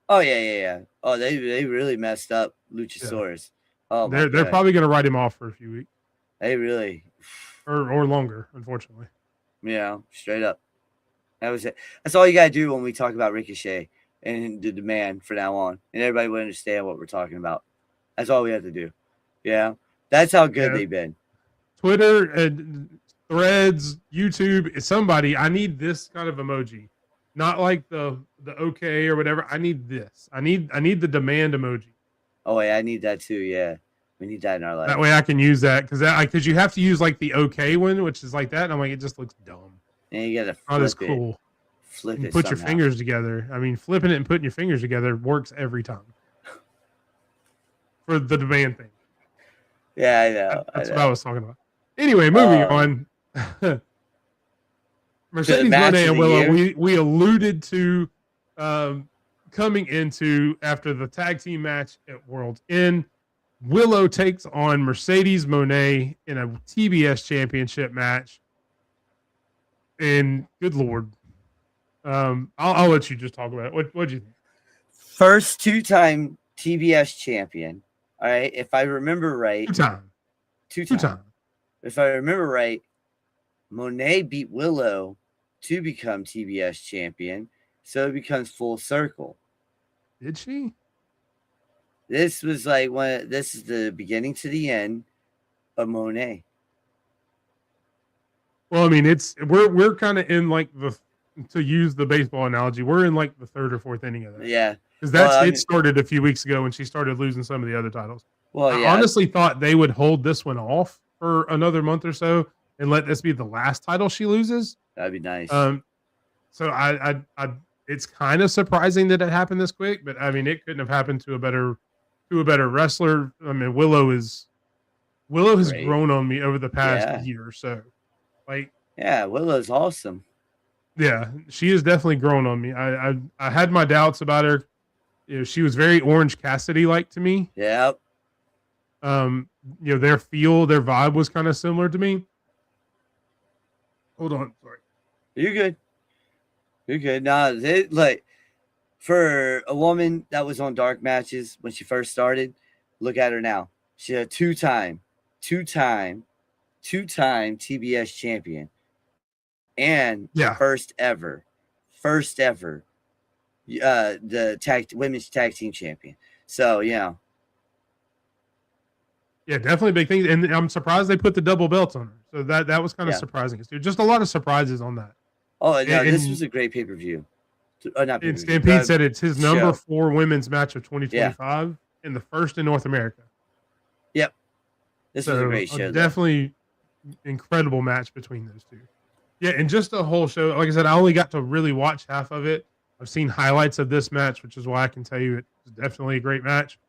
D: Oh yeah. Oh, they really messed up Luchasaurus. Yeah. Oh,
C: they're probably going to write him off for a few weeks.
D: They really,
C: or longer, unfortunately.
D: Yeah, straight up. That was it. That's all you gotta do when we talk about Ricochet and the Demand for now on, and everybody will understand what we're talking about. That's all we have to do. Yeah, that's how good they've been. Twitter
C: and Threads, YouTube, somebody. I need this kind of emoji. Not like the okay or whatever. I need this. I need the Demand emoji.
D: Oh yeah, I need that too. Yeah, we need that in our life.
C: That way I can use that, because you have to use like the okay one, which is like that. And I'm like, it just looks dumb.
D: And you gotta
C: flip it. Cool.
D: Flip it.
C: Put your fingers together. I mean, flipping it and putting your fingers together works every time. For the Demand thing.
D: Yeah, I know.
C: That's what I was talking about. Anyway, moving on. Mercedes Moné and Willow, we alluded to coming into after the tag team match at Wrolds End. Willow takes on Mercedes Moné in a TBS championship match. And good Lord. I'll let you just talk about it. What'd you think?
D: First two-time TBS champion. All right. If I remember right. Two-time. If I remember right, Moné beat Willow to become TBS champion, so it becomes full circle.
C: Did she?
D: This was like this is the beginning to the end of Moné.
C: Well, I mean, we're kind of in like to use the baseball analogy, we're in like the third or fourth inning of that.
D: Yeah,
C: because it started a few weeks ago when she started losing some of the other titles.
D: Well,
C: I honestly thought they would hold this one off for another month or so and let this be the last title she loses.
D: That'd be nice.
C: So I it's kind of surprising that it happened this quick, but I mean, it couldn't have happened to a better wrestler. I mean, Willow has grown on me over the past year or so. Like,
D: yeah, Willow's awesome.
C: Yeah, she has definitely grown on me. I had my doubts about her. You know, she was very Orange Cassidy like to me.
D: Yep.
C: You know, their vibe was kind of similar to me. Hold on, sorry.
D: You're good. You're good. Nah, like for a woman that was on dark matches when she first started, look at her now. She's a two-time two-time TBS champion, and first ever the women's tag team champion. So
C: yeah, definitely big things, and I'm surprised they put the double belts on her. So that was kind of surprising. Just a lot of surprises on that.
D: Oh no, this was a great pay-per-view.
C: And Stampede said it's his number 4 women's match of 2025 and the first in North America.
D: Yep, this was a great show.
C: Definitely incredible match between those two. Yeah, and just the whole show. Like I said, I only got to really watch half of it. I've seen highlights of this match, which is why I can tell you it's definitely a great match.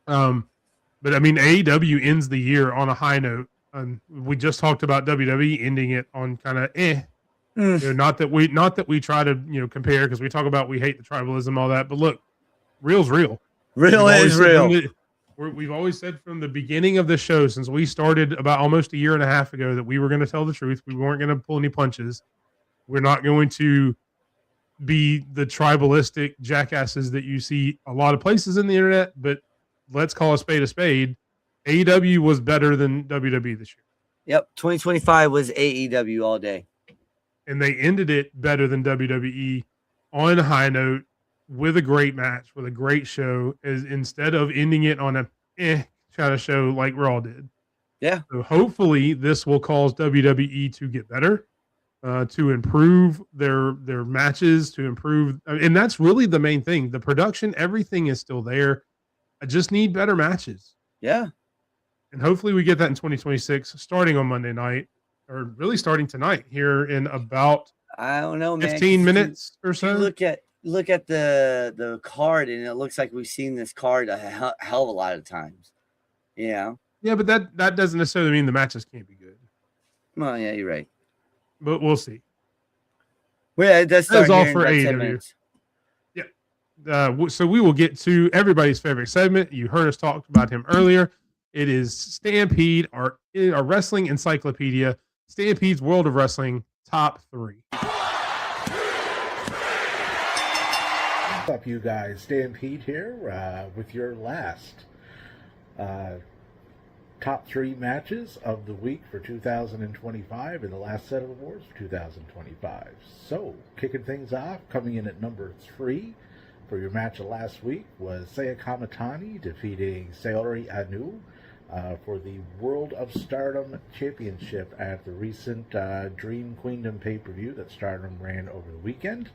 C: But I mean, AEW ends the year on a high note. We just talked about WWE ending it on kind of You know, not that we try to compare, because we talk about we hate the tribalism, all that. But look, real's real.
D: Real is real.
C: We've always said from the beginning of the show, since we started about almost a year and a half ago, that we were going to tell the truth. We weren't going to pull any punches. We're not going to be the tribalistic jackasses that you see a lot of places in the internet. But let's call a spade a spade. AEW was better than WWE this year.
D: Yep, 2025 was AEW all day.
C: And they ended it better than WWE on a high note, with a great match, with a great show, as instead of ending it on a kind of show like Raw did.
D: Yeah.
C: So hopefully this will cause WWE to get better, to improve their matches, to improve. And that's really the main thing. The production, everything is still there. I just need better matches.
D: Yeah.
C: And hopefully we get that in 2026, starting on Monday night, or really starting tonight here in about,
D: I don't know,
C: 15 minutes or so.
D: Look at the card, and it looks like we've seen this card a hell of a lot of times. Yeah.
C: Yeah, but that doesn't necessarily mean the matches can't be good.
D: Well, yeah, you're right.
C: But we'll see.
D: Well, yeah, that's
C: all for AEW. Yeah. So we will get to everybody's favorite segment. You heard us talk about him earlier. It is Stampede, our wrestling encyclopedia. Stampede's World of Wrestling Top 3.
A: What's up, you guys? Stampede here with your last top 3 matches of the week for 2025 and the last set of awards for 2025. So, kicking things off, coming in at number 3 for your match of last week was Saya Kamatani defeating Saori Anou for the World of Stardom Championship at the recent Dream Queendom pay-per-view that Stardom ran over the weekend.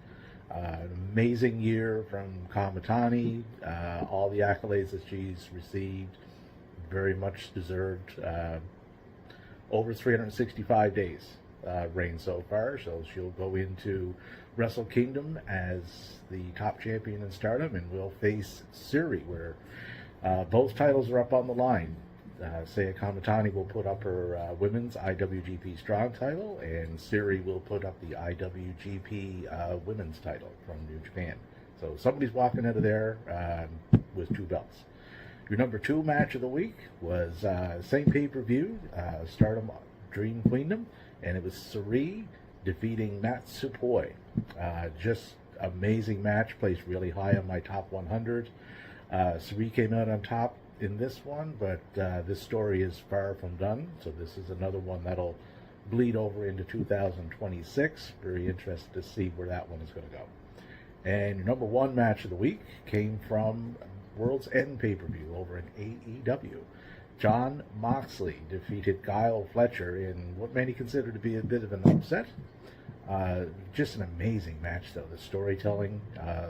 A: An amazing year from Kamatani. All the accolades that she's received, very much deserved. Over 365 days reign so far, so she'll go into Wrestle Kingdom as the top champion in Stardom and will face Syuri, where both titles are up on the line. Saya Kamatani will put up her women's IWGP Strong title, and Syuri will put up the IWGP women's title from New Japan. So somebody's walking out of there with 2 belts. Your number 2 match of the week was same pay-per-view, Stardom Dream Queendom, and it was Syuri defeating Natsupoi. Just amazing match, placed really high on my top 100. Syuri came out on top in this one, but this story is far from done, so this is another one that'll bleed over into 2026. Very interested to see where that one is going to go. And your number 1 match of the week came from World's End pay-per-view over in AEW. Jon Moxley defeated Kyle Fletcher in what many consider to be a bit of an upset. Just an amazing match, though. The storytelling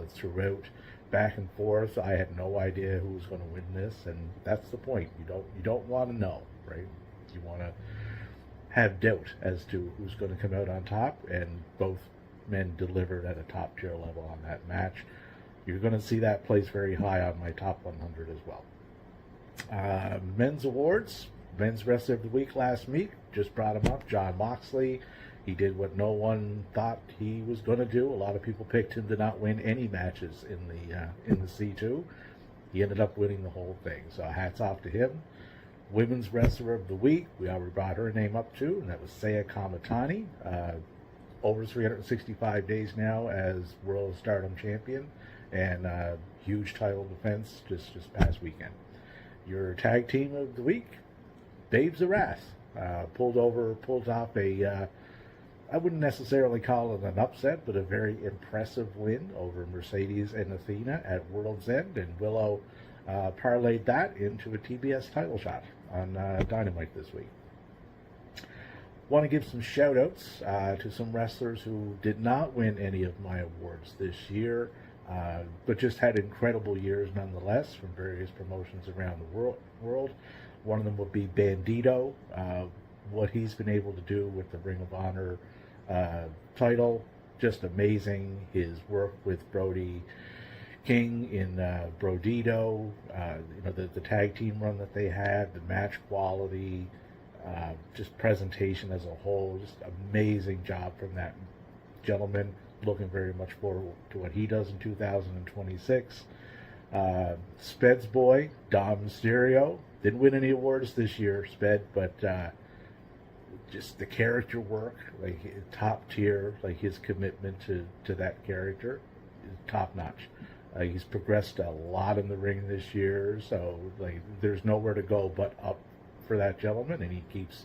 A: throughout, back and forth. I had no idea who was going to win this, and that's the point. You don't want to know, right? You want to have doubt as to who's going to come out on top, and both men delivered at a top tier level on that match. You're going to see that placed very high on my top 100 as well. Men's awards, men's wrestler of the week last week, just brought him up, Jon Moxley. He did what no one thought he was going to do. A lot of people picked him to not win any matches in the C2. He ended up winning the whole thing, so hats off to him. Women's wrestler of the week, we already brought her name up too, and that was Saya Kamatani. Over 365 days now as World Stardom Champion, and huge title defense just past weekend. Your tag team of the week, Babes of Wrath pulled off a, I wouldn't necessarily call it an upset, but a very impressive win over Mercedes and Athena at World's End, and Willow parlayed that into a TBS title shot on Dynamite this week. Want to give some shout outs to some wrestlers who did not win any of my awards this year, but just had incredible years nonetheless from various promotions around the world. One of them would be Bandito. What he's been able to do with the Ring of Honor title, just amazing. His work with Brody King in Brodito, the tag team run that they had, the match quality, just presentation as a whole, just amazing job from that gentleman. Looking very much forward to what he does in 2026. Sped's boy, Dom Mysterio, didn't win any awards this year, Sped, but just the character work, like top tier, like his commitment to that character is top notch. He's progressed a lot in the ring this year, so like there's nowhere to go but up for that gentleman, and he keeps,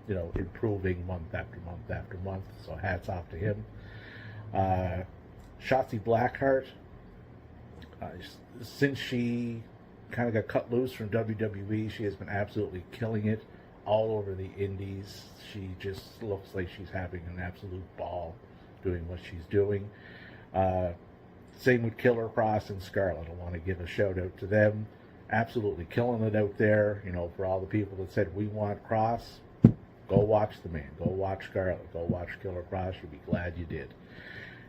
A: improving month after month after month. So hats off to him. Shotzi Blackheart, since she kind of got cut loose from WWE, she has been absolutely killing it all over the indies. She just looks like she's having an absolute ball doing what she's doing. Same with Killer Cross and Scarlett. I want to give a shout out to them. Absolutely killing it out there. For all the people that said we want Cross, go watch the man. Go watch Scarlett. Go watch Killer Cross. You'll be glad you did.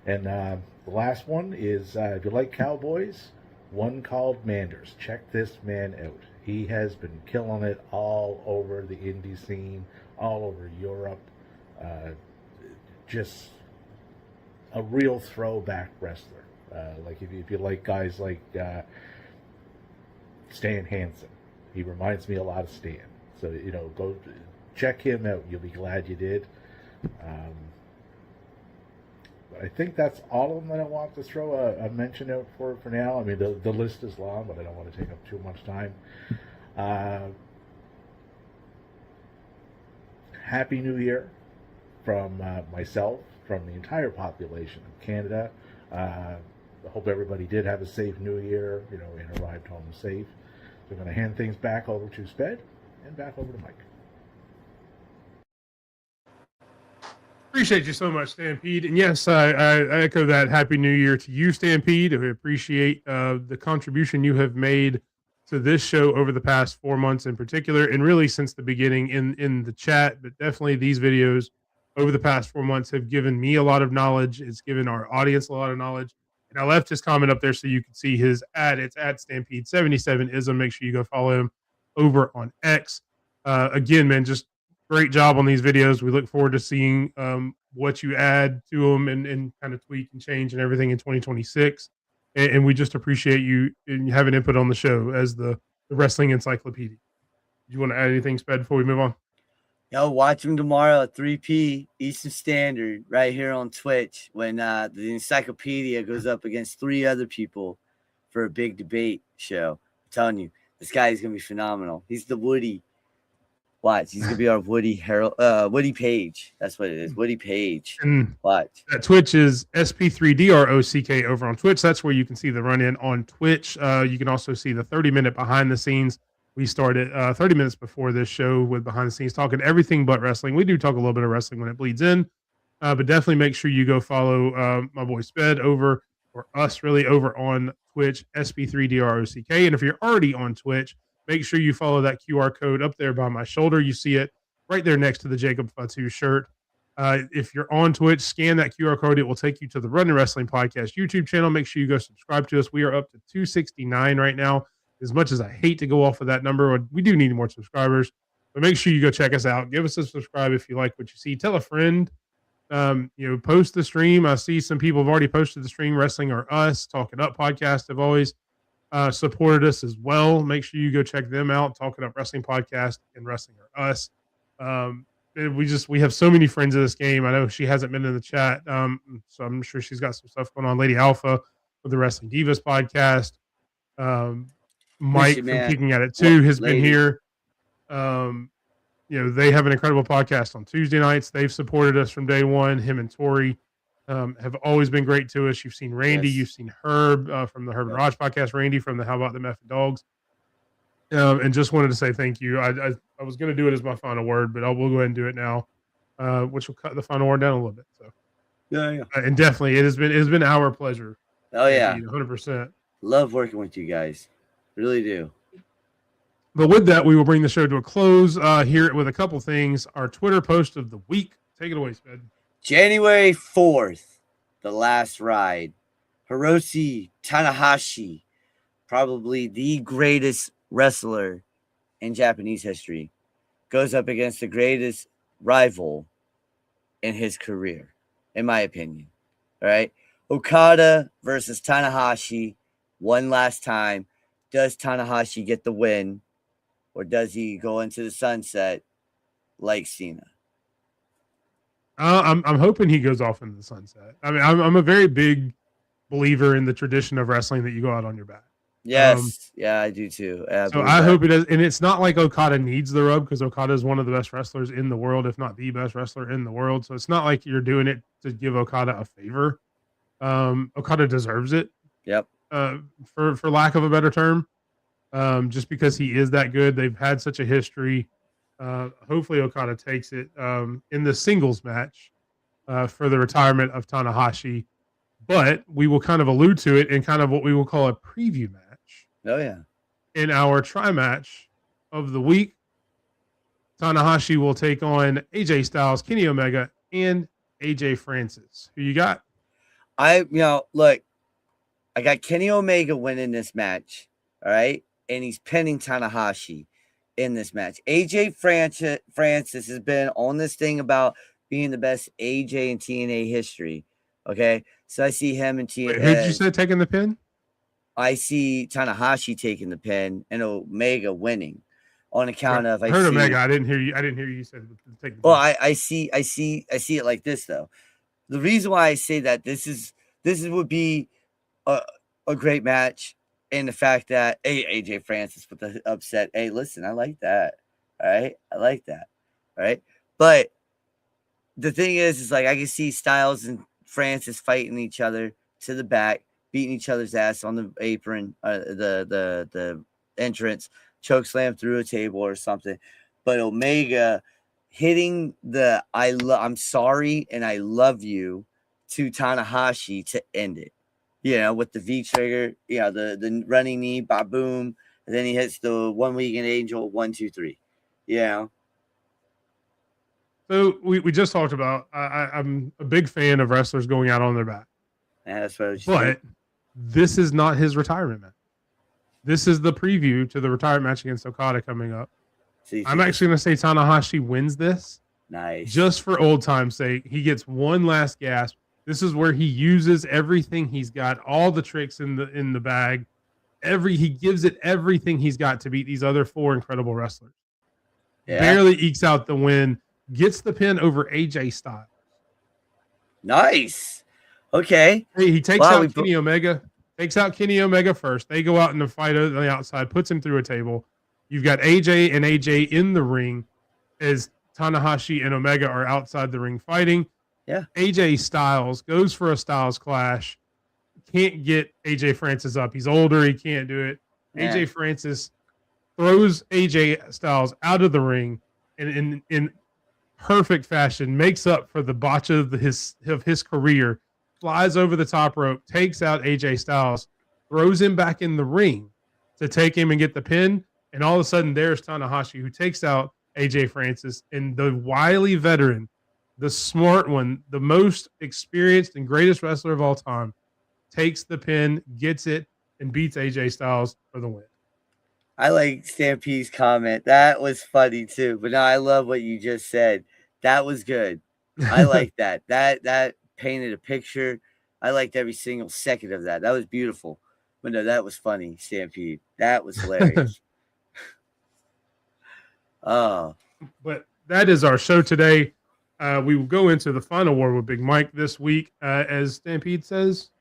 A: And the last one is, if you like cowboys, one called Manders. Check this man out. He has been killing it all over the indie scene, all over Europe. Just a real throwback wrestler. Like if you like guys like Stan Hansen, he reminds me a lot of Stan. So go check him out. You'll be glad you did. But I think that's all of them that I want to throw a mention out for now. I mean, the list is long, but I don't want to take up too much time. Happy New Year from myself, from the entire population of Canada. I hope everybody did have a safe New Year, and arrived home safe. So I'm going to hand things back over to Sped and back over to Mike.
C: Appreciate you so much, Stampede. And yes, I echo that. Happy New Year to you, Stampede. We appreciate the contribution you have made to this show over the past 4 months in particular, and really since the beginning in the chat. But definitely these videos over the past 4 months have given me a lot of knowledge. It's given our audience a lot of knowledge. And I left his comment up there so you can see his ad. It's at Stampede77ism. Make sure you go follow him over on X. Again, man, just great job on these videos. We look forward to seeing what you add to them and kind of tweak and change and everything in 2026. And we just appreciate you and having input on the show as the wrestling encyclopedia. Do you want to add anything, Sped, before we move on?
D: Yo, watch him tomorrow at 3 p. Eastern Standard right here on Twitch when the encyclopedia goes up against 3 other people for a big debate show. I'm telling you, this guy is going to be phenomenal. He's the Woody. Watch, he's going to be our Woody Page. That's what it is, Woody Page.
C: And
D: watch.
C: That Twitch is SP3DROCK over on Twitch. That's where you can see the run-in on Twitch. You can also see the 30-minute behind the scenes. We started 30 minutes before this show with behind the scenes talking everything but wrestling. We do talk a little bit of wrestling when it bleeds in, but definitely make sure you go follow my boy Sped over, or us really, over on Twitch, SP3DROCK. And if you're already on Twitch, make sure you follow that QR code up there by my shoulder. You see it right there next to the Jacob Fatu shirt. If you're on Twitch, scan that QR code. It will take you to the Run and Wrestling Podcast YouTube channel. Make sure you go subscribe to us. We are up to 269 right now. As much as I hate to go off of that number, we do need more subscribers. But make sure you go check us out. Give us a subscribe if you like what you see. Tell a friend. Post the stream. I see some people have already posted the stream. Wrestling or Us, Talking Up podcast have always supported us as well. Make sure you go check them out. Talking Up Wrestling Podcast and Wrestling or Us. We have so many friends in this game. I know she hasn't been in the chat, so I'm sure she's got some stuff going on. Lady Alpha with the Wrestling Divas podcast. Mike from Kicking at It too has been here. they have an incredible podcast on Tuesday nights. They've supported us from day one. Him and Tori have always been great to us. You've seen Randy, you've seen Herb from the Herb and Raj podcast, Randy from the How About the Method Dogs. And just wanted to say thank you. I was going to do it as my final word, but we'll go ahead and do it now, which will cut the final word down a little bit. So, and definitely, it has been our pleasure.
D: Oh yeah,
C: 100%.
D: Love working with you guys, really do.
C: But with that, we will bring the show to a close here with a couple things. Our Twitter post of the week. Take it away, Sped.
D: January 4th, the last ride. Hiroshi Tanahashi, probably the greatest wrestler in Japanese history, goes up against the greatest rival in his career, in my opinion. All right. Okada versus Tanahashi one last time. Does Tanahashi get the win, or does he go into the sunset like Cena?
C: I'm hoping he goes off into the sunset. I mean, I'm a very big believer in the tradition of wrestling that you go out on your back.
D: Yes, yeah, I do too.
C: So I hope it does. And it's not like Okada needs the rub, because Okada is one of the best wrestlers in the world, if not the best wrestler in the world. So it's not like you're doing it to give Okada a favor. Okada deserves it.
D: Yep.
C: For lack of a better term, just because he is that good. They've had such a history. Hopefully Okada takes it in the singles match for the retirement of Tanahashi. But we will kind of allude to it in kind of what we will call a preview match.
D: Oh, yeah.
C: In our tri-match of the week, Tanahashi will take on AJ Styles, Kenny Omega, and AJ Francis. Who you got?
D: Look, I got Kenny Omega winning this match, all right? And he's pinning Tanahashi in this match. AJ Francis has been on this thing about being the best AJ in TNA history, okay? So I see him in TNA.
C: Wait, who did you say taking the pin?
D: I see Tanahashi taking the pin and Omega winning on account of.
C: I heard Omega. I didn't hear you. You said take the pin.
D: Well, I see it like this though. The reason why I say that this would be a great match, and the fact that AJ Francis with the upset. Hey, listen, I like that. All right, I like that. All right, but the thing is like I can see Styles and Francis fighting each other to the back, beating each other's ass on the apron, the entrance, choke slam through a table or something. But Omega hitting the I'm sorry and I love you to Tanahashi to end it. With the V trigger, the running knee, boom, and then he hits the 1 weekend angel, 1, 2, 3.
C: So we just talked about. I'm a big fan of wrestlers going out on their back.
D: Yeah, that's what I was
C: But this is not his retirement match. This is the preview to the retirement match against Okada coming up. I'm actually going to say Tanahashi wins this.
D: Nice.
C: Just for old time's sake. He gets one last gasp. This is where he uses everything he's got, all the tricks in the bag. He gives it everything he's got to beat these other four incredible wrestlers. Yeah. Barely ekes out the win. Gets the pin over AJ Styles.
D: Nice. Okay.
C: He takes out Kenny Omega. Takes out Kenny Omega first. They go out in the fight on the outside, puts him through a table. You've got AJ and AJ in the ring as Tanahashi and Omega are outside the ring fighting.
D: Yeah.
C: AJ Styles goes for a Styles clash. Can't get AJ Francis up. He's older. He can't do it. Yeah. AJ Francis throws AJ Styles out of the ring and in perfect fashion makes up for the botch of his career. Flies over the top rope, takes out AJ Styles, throws him back in the ring to take him and get the pin. And all of a sudden, there's Tanahashi, who takes out AJ Francis. And the wily veteran, the smart one, the most experienced and greatest wrestler of all time, takes the pin, gets it, and beats AJ Styles for the win.
D: I like Stampede's comment. That was funny, too. But no, I love what you just said. That was good. I like that. That painted a picture. I liked every single second of that. That was beautiful. But no, that was funny, Stampede. That was hilarious.
C: But that is our show today. We will go into the final war with Big Mike this week, as Stampede says,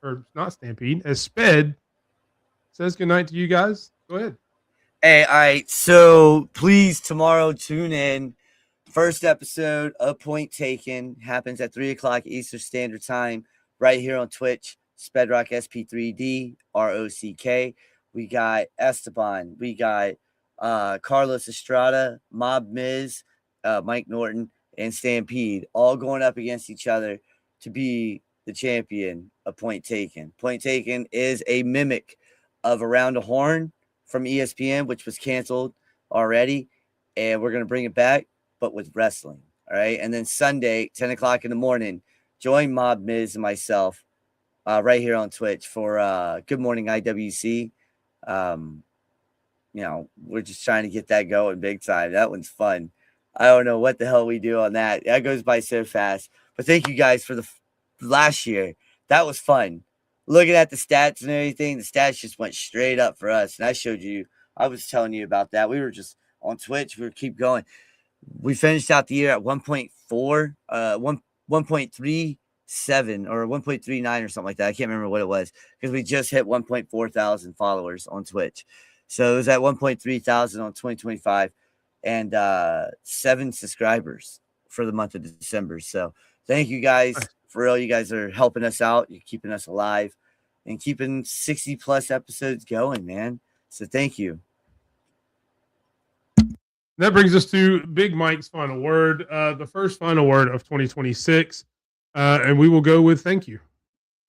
C: or not Stampede, as Sped says goodnight to you guys. Go ahead.
D: Hey, all right. So please tomorrow tune in. First episode of Point Taken happens at 3:00 Eastern Standard Time, right here on Twitch. Spedrock SP3D ROCK. We got Esteban. We got Carlos Estrada, Mob Miz, Mike Norton, and Stampede, all going up against each other to be the champion of Point Taken. Point Taken is a mimic of Around the Horn from ESPN, which was canceled already, and we're gonna bring it back, but with wrestling. All right. And then Sunday, 10:00 in the morning, join Mob Miz and myself right here on Twitch for Good Morning IWC. We're just trying to get that going big time. That one's fun. I don't know what the hell we do on that. That goes by so fast. But thank you guys for the last year. That was fun. Looking at the stats and everything, the stats just went straight up for us. And I was telling you about that. We were just on Twitch. We were keep going. We finished out the year at 1.4, 1.37 or 1.39 or something like that. I can't remember what it was because we just hit 1.4 thousand followers on Twitch. So it was at 1.3 thousand on 2025 and 7 subscribers for the month of December. So thank you guys. For real, you guys are helping us out. You're keeping us alive and keeping 60 plus episodes going, man. So thank you.
C: That brings us to Big Mike's final word, the first final word of 2026. And we will go with thank you.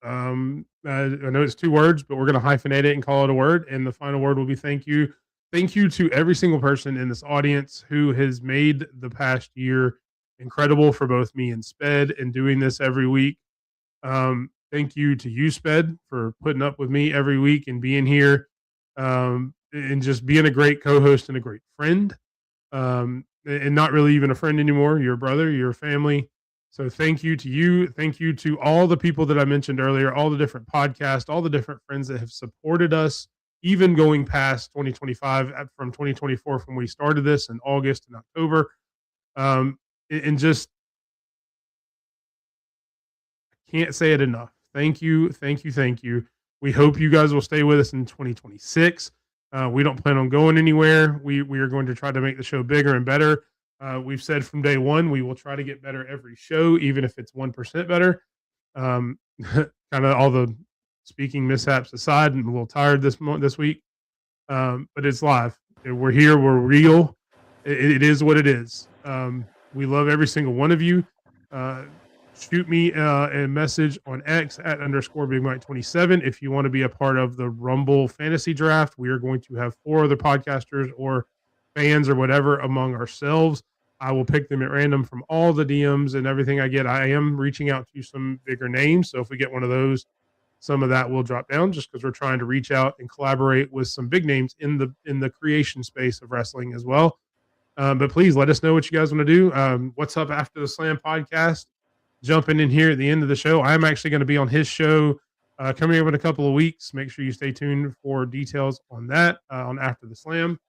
C: I know it's 2 words, but we're going to hyphenate it and call it a word. And the final word will be thank you. Thank you to every single person in this audience who has made the past year incredible for both me and Sped and doing this every week. Thank you to you, Sped, for putting up with me every week and being here and just being a great co-host and a great friend. And not really even a friend anymore. You're a brother, you're a family. So thank you to you. Thank you to all the people that I mentioned earlier, all the different podcasts, all the different friends that have supported us, even going past 2025 from 2024, from we started this in August and October. And just, I can't say it enough. Thank you. Thank you. Thank you. We hope you guys will stay with us in 2026. We don't plan on going anywhere. We are going to try to make the show bigger and better. We've said from day one, we will try to get better every show, even if it's 1% better. Kind of all the speaking mishaps aside, I'm a little tired this week, but it's live. We're here. We're real. It is what it is. We love every single one of you. Shoot me a message on X at _BigMike27 if you want to be a part of the Rumble Fantasy Draft. We are going to have 4 other podcasters or fans or whatever among ourselves. I will pick them at random from all the DMs and everything I get. I am reaching out to some bigger names, so if we get one of those, some of that will drop down just because we're trying to reach out and collaborate with some big names in the creation space of wrestling as well. But please let us know what you guys want to do. What's up after the Slam podcast? Jumping in here at the end of the show. I'm actually going to be on his show coming up in a couple of weeks. Make sure you stay tuned for details on that on After the Slam.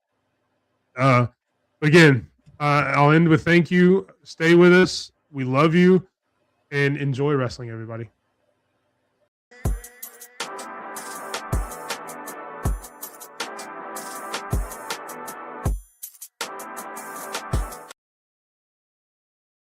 C: Again, I'll end with thank you. Stay with us. We love you and enjoy wrestling, everybody.